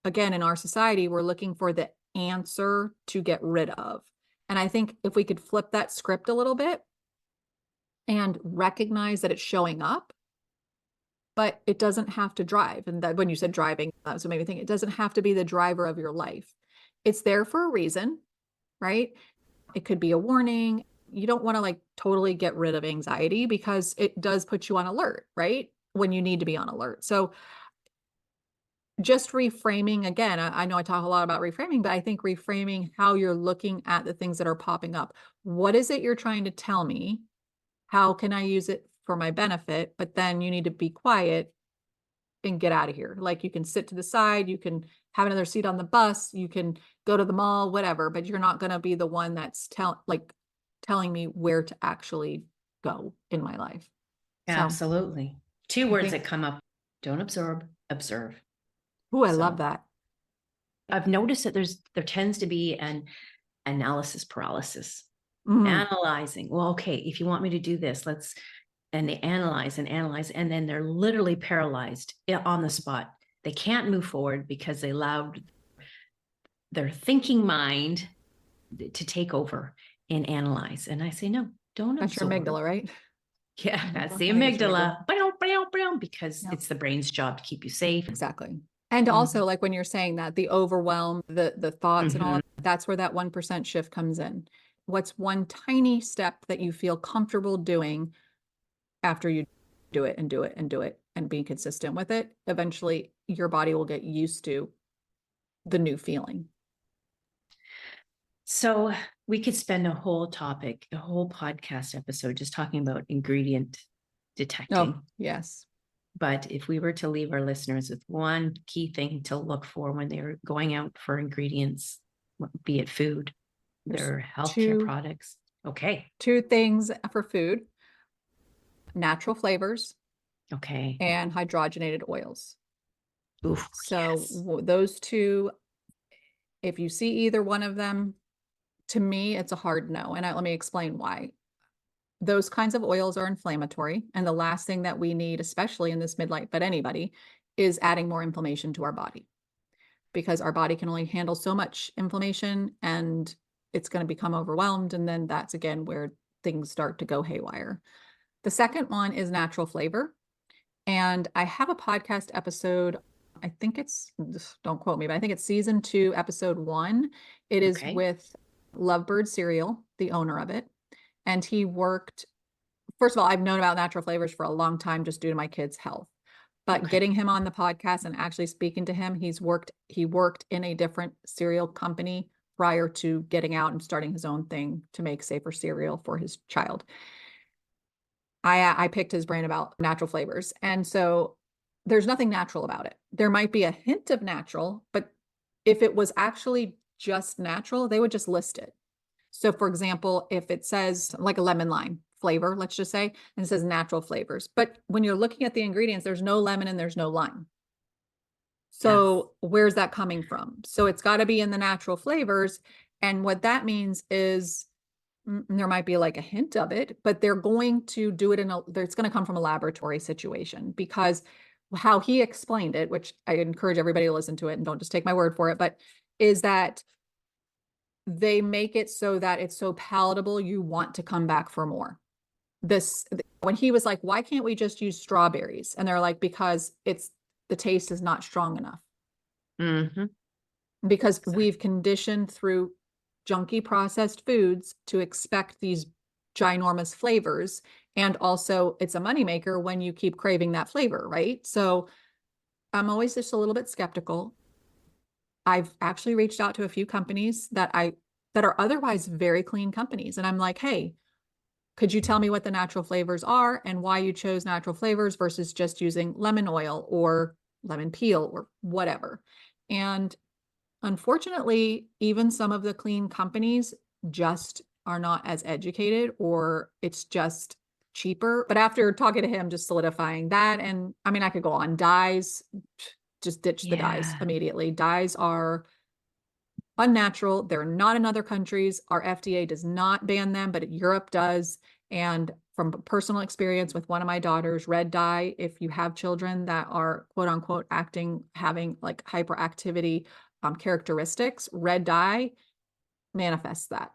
again, in our society, we're looking for the answer to get rid of. And I think if we could flip that script a little bit and recognize that it's showing up, but it doesn't have to drive. And that when you said driving, that's what made me think it doesn't have to be the driver of your life. It's there for a reason, right? It could be a warning. You don't want to like totally get rid of anxiety because it does put you on alert, right? When you need to be on alert. So just reframing again, I know I talk a lot about reframing, but I think reframing how you're looking at the things that are popping up. What is it you're trying to tell me? How can I use it for my benefit? But then you need to be quiet and get out of here. Like you can sit to the side, you can have another seat on the bus, you can go to the mall, whatever, but you're not going to be the one that's telling me where to actually go in my life. So Absolutely. Two I words think, that come up: don't absorb, observe. oh, I love So that. I've noticed that there tends to be an analysis paralysis, Mm, analyzing. Well, okay, if you want me to do this, let's, and they analyze, and then they're literally paralyzed on the spot. they can't move forward because they allowed their thinking mind to take over and analyze. And I say, no, don't That's your absorb. amygdala, right? Yeah, that's the I think it's your amygdala. Because Yeah. it's the brain's job to keep you safe. Exactly. And also, like when you're saying that, the overwhelm, the thoughts and all of that, that's where that 1% shift comes in. What's one tiny step that you feel comfortable doing after you do it and do it and do it and be consistent with it? Eventually, your body will get used to the new feeling. So we could spend a whole podcast episode just talking about ingredient detecting. Oh, yes. But if we were to leave our listeners with one key thing to look for when they're going out for ingredients, be it food, There's their healthcare two products. Okay. two things for food: natural flavors Okay. and hydrogenated oils. Oof, So yes. those two, if you see either one of them, to me, it's a hard no. And let me explain why. Those kinds of oils are inflammatory. And the last thing that we need, especially in this midlife, but anybody, is adding more inflammation to our body, because our body can only handle so much inflammation and it's going to become overwhelmed. And then that's again where things start to go haywire. The second one is natural flavor. And I have a podcast episode. I think it's, don't quote me, but I think it's season 2, episode 1. It is Okay. with Lovebird Cereal, the owner of it. And he worked, first of all, I've known about natural flavors for a long time just due to my kids' health. But Okay. getting him on the podcast and actually speaking to him, he worked in a different cereal company prior to getting out and starting his own thing to make safer cereal for his child. I picked his brain about natural flavors. And so there's nothing natural about it. There might be a hint of natural, but if it was actually just natural, they would just list it. So for example, if it says like a lemon lime flavor, let's just say, and it says natural flavors, but when you're looking at the ingredients, there's no lemon and there's no lime. Yes. So where's that coming from? So it's got to be in the natural flavors. And what that means is there might be like a hint of it, but they're going to do it it's going to come from a laboratory situation, because how he explained it, which I encourage everybody to listen to it and don't just take my word for it, but is that they make it so that it's so palatable, you want to come back for more. When he was like, why can't we just use strawberries? And they're like, because the taste is not strong enough. Mm-hmm. Because Exactly. we've conditioned through junky processed foods to expect these ginormous flavors. And also it's a moneymaker when you keep craving that flavor, right? So I'm always just a little bit skeptical. I've actually reached out to a few companies that are otherwise very clean companies. And I'm like, hey, could you tell me what the natural flavors are and why you chose natural flavors versus just using lemon oil or lemon peel or whatever? And unfortunately, even some of the clean companies just are not as educated, or it's just cheaper. But after talking to him, just solidifying that, and I mean, I could go on. Dyes, just ditch the dyes Yeah. immediately. Dyes are unnatural. They're not in other countries. Our FDA does not ban them, but Europe does. And from personal experience with one of my daughters, red dye, if you have children that are quote unquote having like hyperactivity characteristics, red dye manifests that.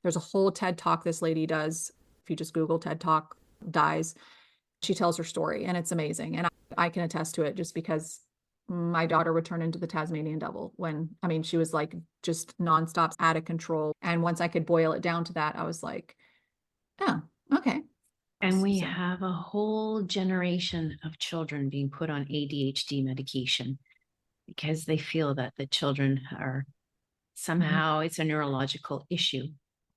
There's a whole TED talk this lady does. If you just Google TED talk dyes, she tells her story and it's amazing. And I can attest to it just because my daughter would turn into the Tasmanian devil when, I mean, she was like just nonstop out of control. And once I could boil it down to that, I was like, oh, okay. And we So, have a whole generation of children being put on ADHD medication because they feel that the children are somehow it's a neurological issue.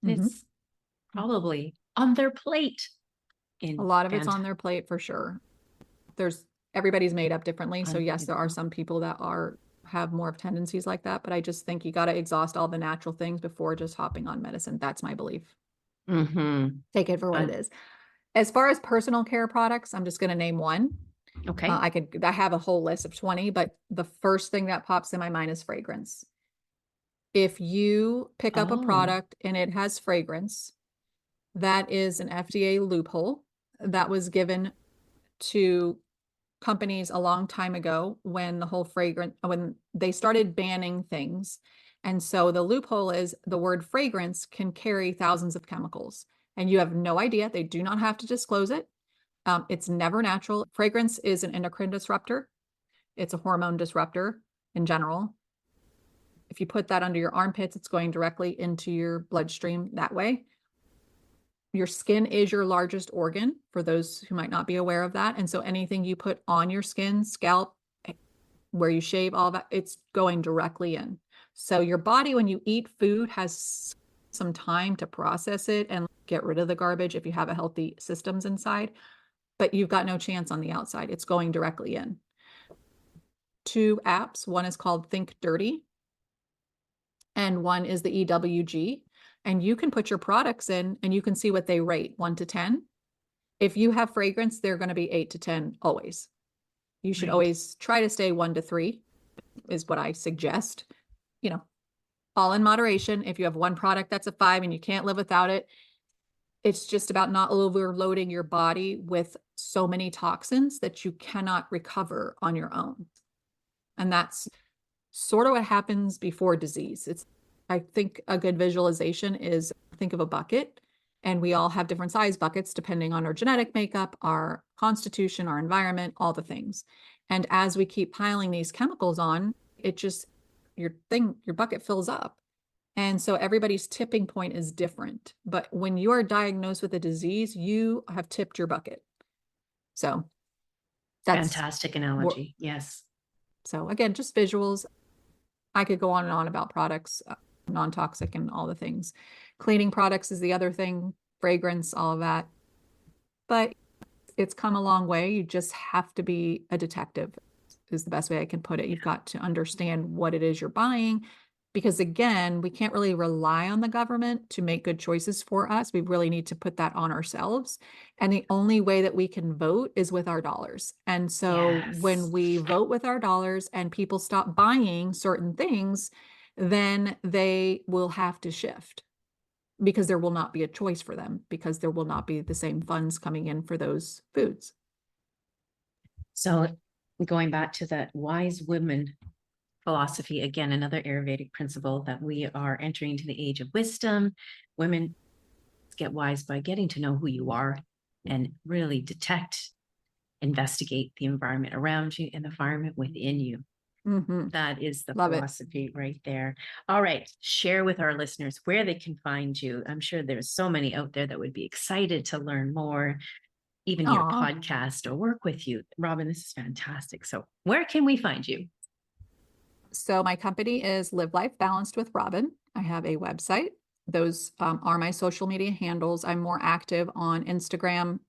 And mm-hmm. it's probably on their plate A in lot of it's on their plate for sure. Everybody's made up differently. So yes, there are unbelievable. some people that have more of tendencies like that, but I just think you got to exhaust all the natural things before just hopping on medicine. That's my belief. Mm-hmm. Take it for what it is. As far as personal care products, I'm just going to name one. Okay. I have a whole list of 20, but the first thing that pops in my mind is fragrance. If you pick up a Oh, product and it has fragrance, that is an FDA loophole that was given to companies a long time ago when when they started banning things. And so the loophole is the word fragrance can carry thousands of chemicals and you have no idea. They do not have to disclose it. It's never natural. Fragrance is an endocrine disruptor. It's a hormone disruptor in general. If you put that under your armpits, it's going directly into your bloodstream that way. Your skin is your largest organ, for those who might not be aware of that. And so anything you put on your skin, scalp, where you shave, all that, it's going directly in. So your body, when you eat food, has some time to process it and get rid of the garbage if you have a healthy systems inside, but you've got no chance on the outside. It's going directly in. Two apps. One is called Think Dirty, and one is the EWG. And you can put your products in and you can see what they rate 1 to 10. If you have fragrance, they're going to be 8 to 10 always. You should always try to stay 1 to 3 is what I suggest. You know, all in moderation. If you have one product that's a 5 and you can't live without it, it's just about not overloading your body with so many toxins that you cannot recover on your own. And that's sort of what happens before disease. I think a good visualization is think of a bucket, and we all have different size buckets depending on our genetic makeup, our constitution, our environment, all the things. And as we keep piling these chemicals on, your bucket fills up. And so everybody's tipping point is different. But when you are diagnosed with a disease, you have tipped your bucket. So that's fantastic analogy. Yes. So again, just visuals. I could go on and on about products, non-toxic and all the things. Cleaning products is the other thing, fragrance, all of that. But it's come a long way. You just have to be a detective, is the best way I can put it. You've got to understand what it is you're buying. Because again, we can't really rely on the government to make good choices for us. We really need to put that on ourselves. And the only way that we can vote is with our dollars. And so when we vote with our dollars and people stop buying certain things, then they will have to shift because there will not be a choice for them because there will not be the same funds coming in for those foods. So going back to that wise woman philosophy, again, another Ayurvedic principle that we are entering into the age of wisdom. Women get wise by getting to know who you are and really detect, investigate the environment around you and the environment within you. Mm-hmm. That is the Love philosophy right there. All right. Share with our listeners where they can find you. I'm sure there's so many out there that would be excited to learn more, even your podcast or work with you. Robin, this is fantastic. So where can we find you? So my company is Live Life Balanced with Robin. I have a website. Those are my social media handles. I'm more active on Instagram,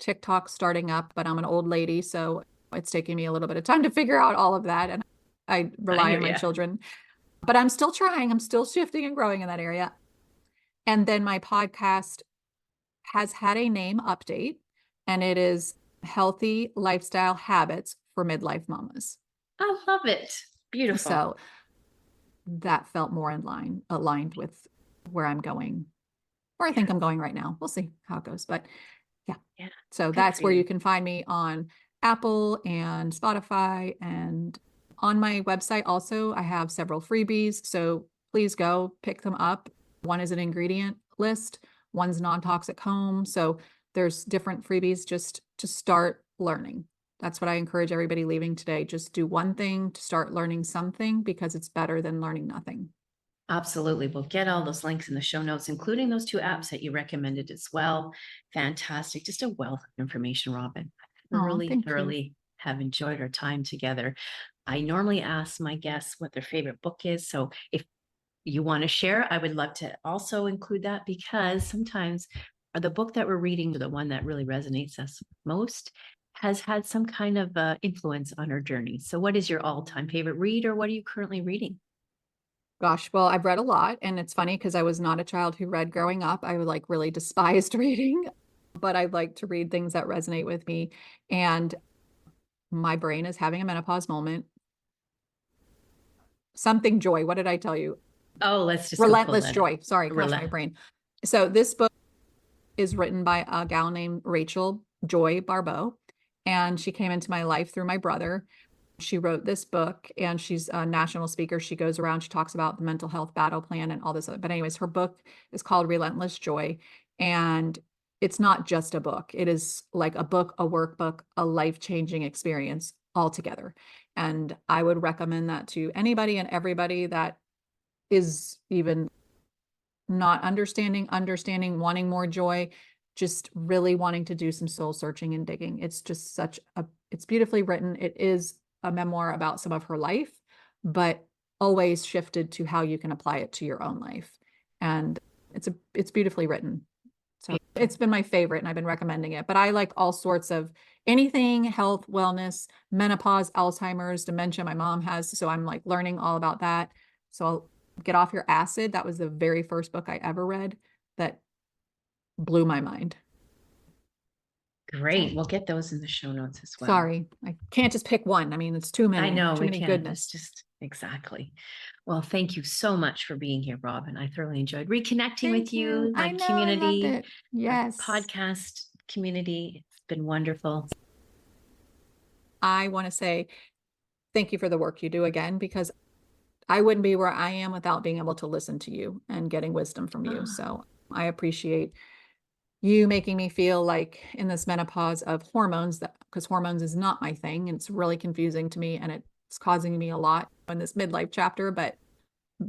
TikTok starting up, but I'm an old lady, so it's taking me a little bit of time to figure out all of that. And I rely on my children, but I'm still trying. I'm still shifting and growing in that area. And then my podcast has had a name update, and it is Healthy Lifestyle Habits for Midlife Mamas. I love it. Beautiful. So that felt more aligned with where I'm going, or I think I'm going right now. We'll see how it goes. But yeah. So that's where you can find me on Apple and Spotify. And on my website also, I have several freebies. So please go pick them up. One is an ingredient list, one's non-toxic home. So there's different freebies just to start learning. That's what I encourage everybody leaving today. Just do one thing to start learning something because it's better than learning nothing. Absolutely. We'll get all those links in the show notes, including those 2 apps that you recommended as well. Fantastic. Just a wealth of information, Robin. I thoroughly have enjoyed our time together. I normally ask my guests what their favorite book is. So if you want to share, I would love to also include that because sometimes the book that we're reading, the one that really resonates us most, has had some kind of influence on our journey. So what is your all-time favorite read or what are you currently reading? Gosh, well, I've read a lot, and it's funny because I was not a child who read growing up. I really despised reading, but I like to read things that resonate with me. And my brain is having a menopause moment. Something joy. What did I tell you? Oh, let's just Relentless joy. Sorry, gosh, my brain. So this book is written by a gal named Rachel Joy Barbeau, And she came into my life through my brother. She wrote this book and she's a national speaker. She goes around, she talks about the mental health battle plan and all this other. But anyways, her book is called Relentless Joy. And it's not just a book. It is like a book, a workbook, a life-changing experience altogether. And I would recommend that to anybody and everybody that is even not understanding, wanting more joy, just really wanting to do some soul searching and digging. It's just it's beautifully written. It is a memoir about some of her life, but always shifted to how you can apply it to your own life. And it's beautifully written. So it's been my favorite and I've been recommending it. But I like all sorts of anything health, wellness, menopause, Alzheimer's, dementia. My mom has, so I'm like learning all about that. So I'll Get Off Your Acid. That was the very first book I ever read that blew my mind. Great. So We'll get those in the show notes as well. sorry, I can't just pick one. I mean, it's too I many, know too we many can't. goodness. It's just exactly. Well, thank you so much for being here, Robin. I thoroughly enjoyed reconnecting Thank with you. you, I my know, I loved community, it. our Yes. podcast community. It's been wonderful. I want to say thank you for the work you do again, because I wouldn't be where I am without being able to listen to you and getting wisdom from you. Ah, So I appreciate you making me feel like in this menopause of hormones, that because hormones is not my thing and it's really confusing to me and it's causing me a lot in this midlife chapter. But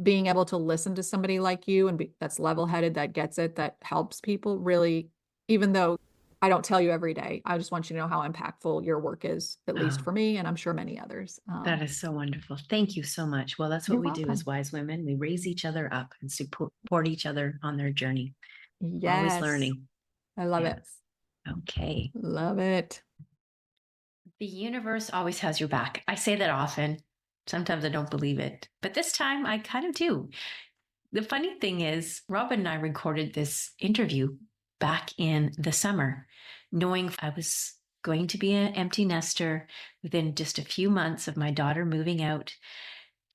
being able to listen to somebody like you and that's level-headed, that gets it, that helps people really, even though I don't tell you every day, I just want you to know how impactful your work is, at least oh, for me, and I'm sure many others. that is so wonderful. Thank you so much. Well, that's what You're we do as welcome. wise women. We raise each other up and support each other on their journey. Always Yes, learning. I love it. Yes. Okay. Love it. The universe always has your back. I say that often. Sometimes I don't believe it, but this time I kind of do. The funny thing is, Robin and I recorded this interview back in the summer, knowing I was going to be an empty nester within just a few months of my daughter moving out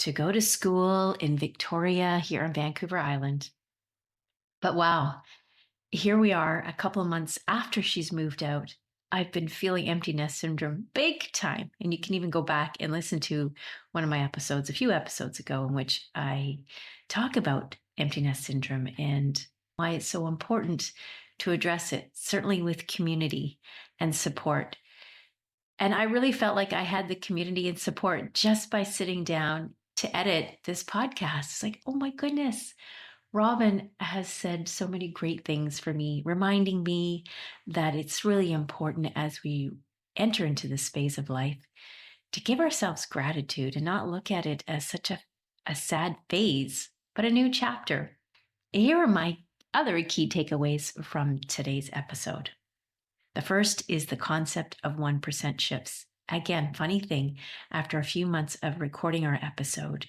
to go to school in Victoria here on Vancouver Island. But wow, here we are a couple of months after she's moved out. I've been feeling empty nest syndrome big time. And you can even go back and listen to one of my episodes, a few episodes ago, in which I talk about empty nest syndrome and why it's so important to address it, certainly with community and support. And I really felt like I had the community and support just by sitting down to edit this podcast. It's like, oh my goodness, Robin has said so many great things for me, reminding me that it's really important as we enter into this phase of life to give ourselves gratitude and not look at it as such a sad phase, but a new chapter. Here are my other key takeaways from today's episode. The first is the concept of 1% shifts. Again, funny thing, after a few months of recording our episode,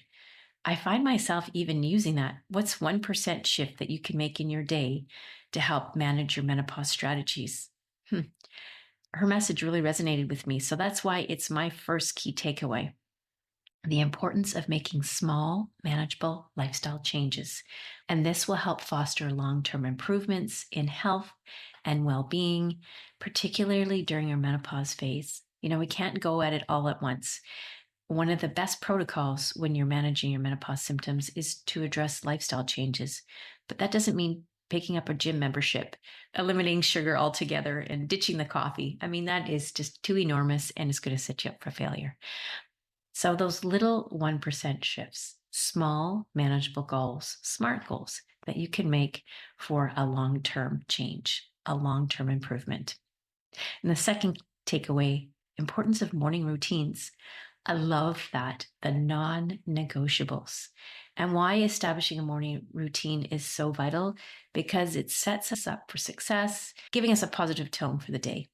I find myself even using that. What's 1% shift that you can make in your day to help manage your menopause strategies? Her message really resonated with me. So that's why it's my first key takeaway. The importance of making small, manageable lifestyle changes. And this will help foster long-term improvements in health and well-being, particularly during your menopause phase. You know, we can't go at it all at once. One of the best protocols when you're managing your menopause symptoms is to address lifestyle changes. But that doesn't mean picking up a gym membership, eliminating sugar altogether, and ditching the coffee. I mean, that is just too enormous and it's going to set you up for failure. So those little 1% shifts, small, manageable goals, smart goals that you can make for a long-term change, a long-term improvement. And the second takeaway, importance of morning routines. I love that, the non-negotiables. And why establishing a morning routine is so vital, because it sets us up for success, giving us a positive tone for the day.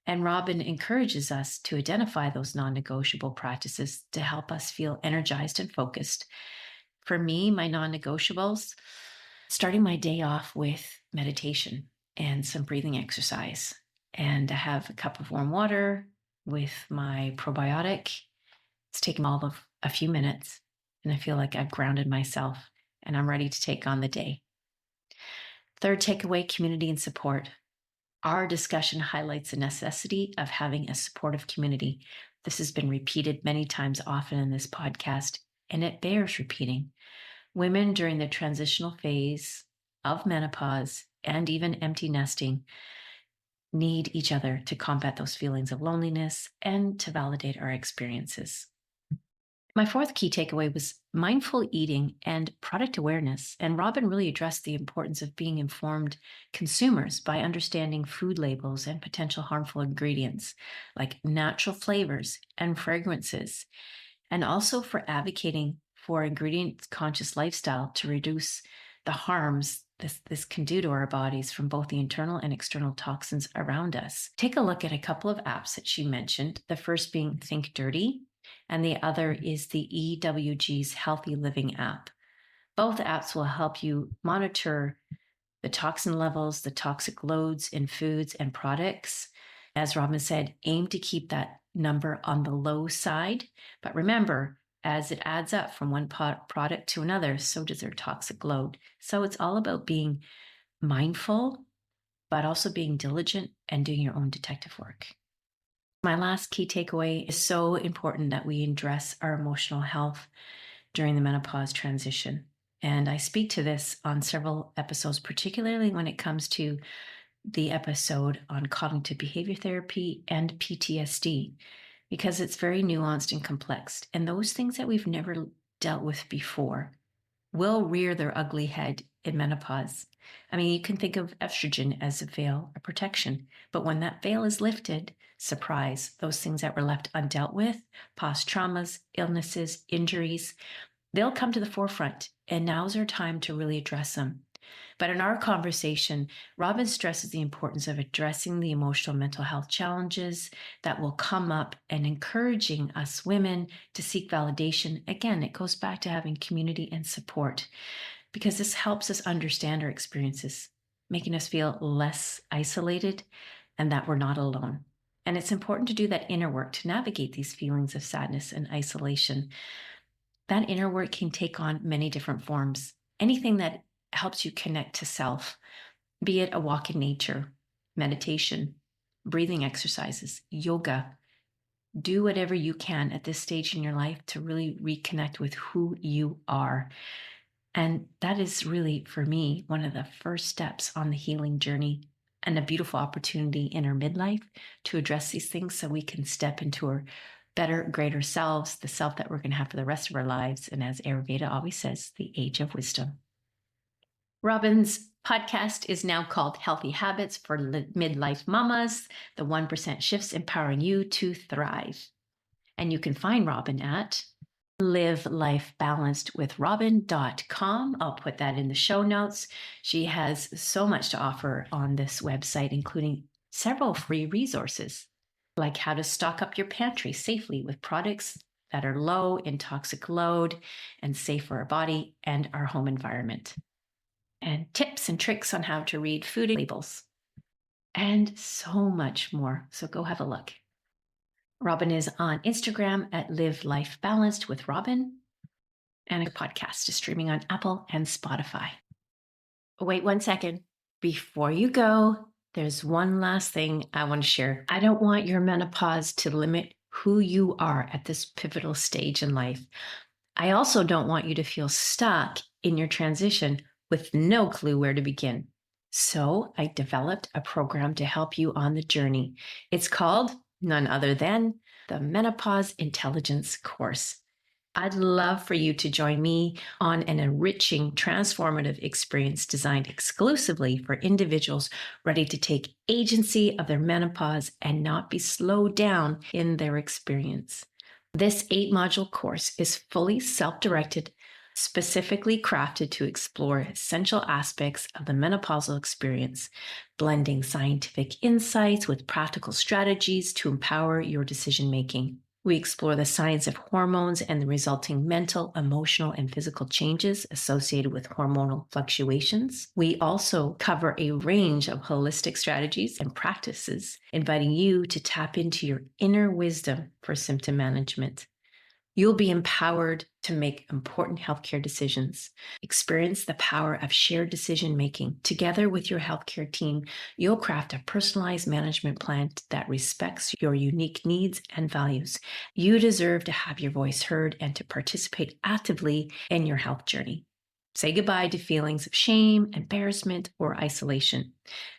And Robin encourages us to identify those non-negotiable practices to help us feel energized and focused. For me, my non-negotiables, starting my day off with meditation and some breathing exercise. And I have a cup of warm water with my probiotic. It's taken all of a few minutes, and I feel like I've grounded myself and I'm ready to take on the day. Third takeaway, community and support. Our discussion highlights the necessity of having a supportive community. This has been repeated many times often in this podcast, and it bears repeating. Women during the transitional phase of menopause and even empty nesting need each other to combat those feelings of loneliness and to validate our experiences. My fourth key takeaway was mindful eating and product awareness. And Robin really addressed the importance of being informed consumers by understanding food labels and potential harmful ingredients like natural flavors and fragrances, and also for advocating for ingredient conscious lifestyle to reduce the harms this can do to our bodies from both the internal and external toxins around us. Take a look at a couple of apps that she mentioned, the first being Think Dirty, and the other is the EWG's Healthy Living app. Both apps will help you monitor the toxin levels, the toxic loads in foods and products. As Robin said, aim to keep that number on the low side. But remember, as it adds up from one product to another, so does their toxic load. So it's all about being mindful, but also being diligent and doing your own detective work. My last key takeaway is so important that we address our emotional health during the menopause transition. And I speak to this on several episodes, particularly when it comes to the episode on cognitive behavior therapy and PTSD, because it's very nuanced and complex. And those things that we've never dealt with before will rear their ugly head in menopause. I mean, you can think of estrogen as a veil of protection, but when that veil is lifted, surprise, those things that were left undealt with, past traumas, illnesses, injuries, they'll come to the forefront. And now's our time to really address them. But in our conversation, Robin stresses the importance of addressing the emotional mental health challenges that will come up and encouraging us women to seek validation. Again, it goes back to having community and support, because this helps us understand our experiences, making us feel less isolated and that we're not alone. And it's important to do that inner work to navigate these feelings of sadness and isolation. That inner work can take on many different forms. Anything that helps you connect to self, be it a walk in nature, meditation, breathing exercises, yoga. Do whatever you can at this stage in your life to really reconnect with who you are. And that is really, for me, one of the first steps on the healing journey, and a beautiful opportunity in our midlife to address these things so we can step into our better, greater selves, the self that we're going to have for the rest of our lives. And as Ayurveda always says, the age of wisdom. Robin's podcast is now called Healthy Habits for Midlife Mamas, the 1% Shifts Empowering You to Thrive. And you can find Robin at livelifebalancedwithrobin.com. I'll put that in the show notes. She has so much to offer on this website, including several free resources, like how to stock up your pantry safely with products that are low in toxic load and safe for our body and our home environment, and tips and tricks on how to read food labels, and so much more. So go have a look. Robin is on Instagram at Live Life Balanced with Robin, and a podcast is streaming on Apple and Spotify. Wait 1 second. Before you go, there's one last thing I want to share. I don't want your menopause to limit who you are at this pivotal stage in life. I also don't want you to feel stuck in your transition with no clue where to begin. So I developed a program to help you on the journey. It's called none other than the Menopause Intelligence Course. I'd love for you to join me on an enriching, transformative experience designed exclusively for individuals ready to take agency of their menopause and not be slowed down in their experience. This 8-module course is fully self-directed, specifically crafted to explore essential aspects of the menopausal experience, blending scientific insights with practical strategies to empower your decision-making. We explore the science of hormones and the resulting mental, emotional, and physical changes associated with hormonal fluctuations. We also cover a range of holistic strategies and practices, inviting you to tap into your inner wisdom for symptom management. You'll be empowered to make important healthcare decisions. Experience the power of shared decision making. Together with your healthcare team, you'll craft a personalized management plan that respects your unique needs and values. You deserve to have your voice heard and to participate actively in your health journey. Say goodbye to feelings of shame, embarrassment, or isolation.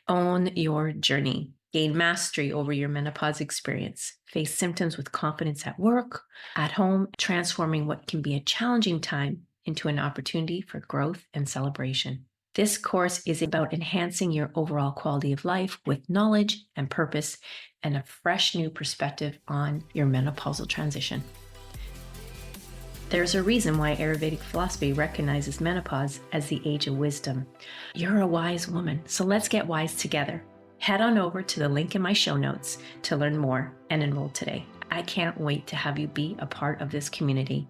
Own your journey. Gain mastery over your menopause experience. Face symptoms with confidence at work, at home, transforming what can be a challenging time into an opportunity for growth and celebration. This course is about enhancing your overall quality of life with knowledge and purpose and a fresh new perspective on your menopausal transition. There's a reason why Ayurvedic philosophy recognizes menopause as the age of wisdom. You're a wise woman, so let's get wise together. Head on over to the link in my show notes to learn more and enroll today. I can't wait to have you be a part of this community.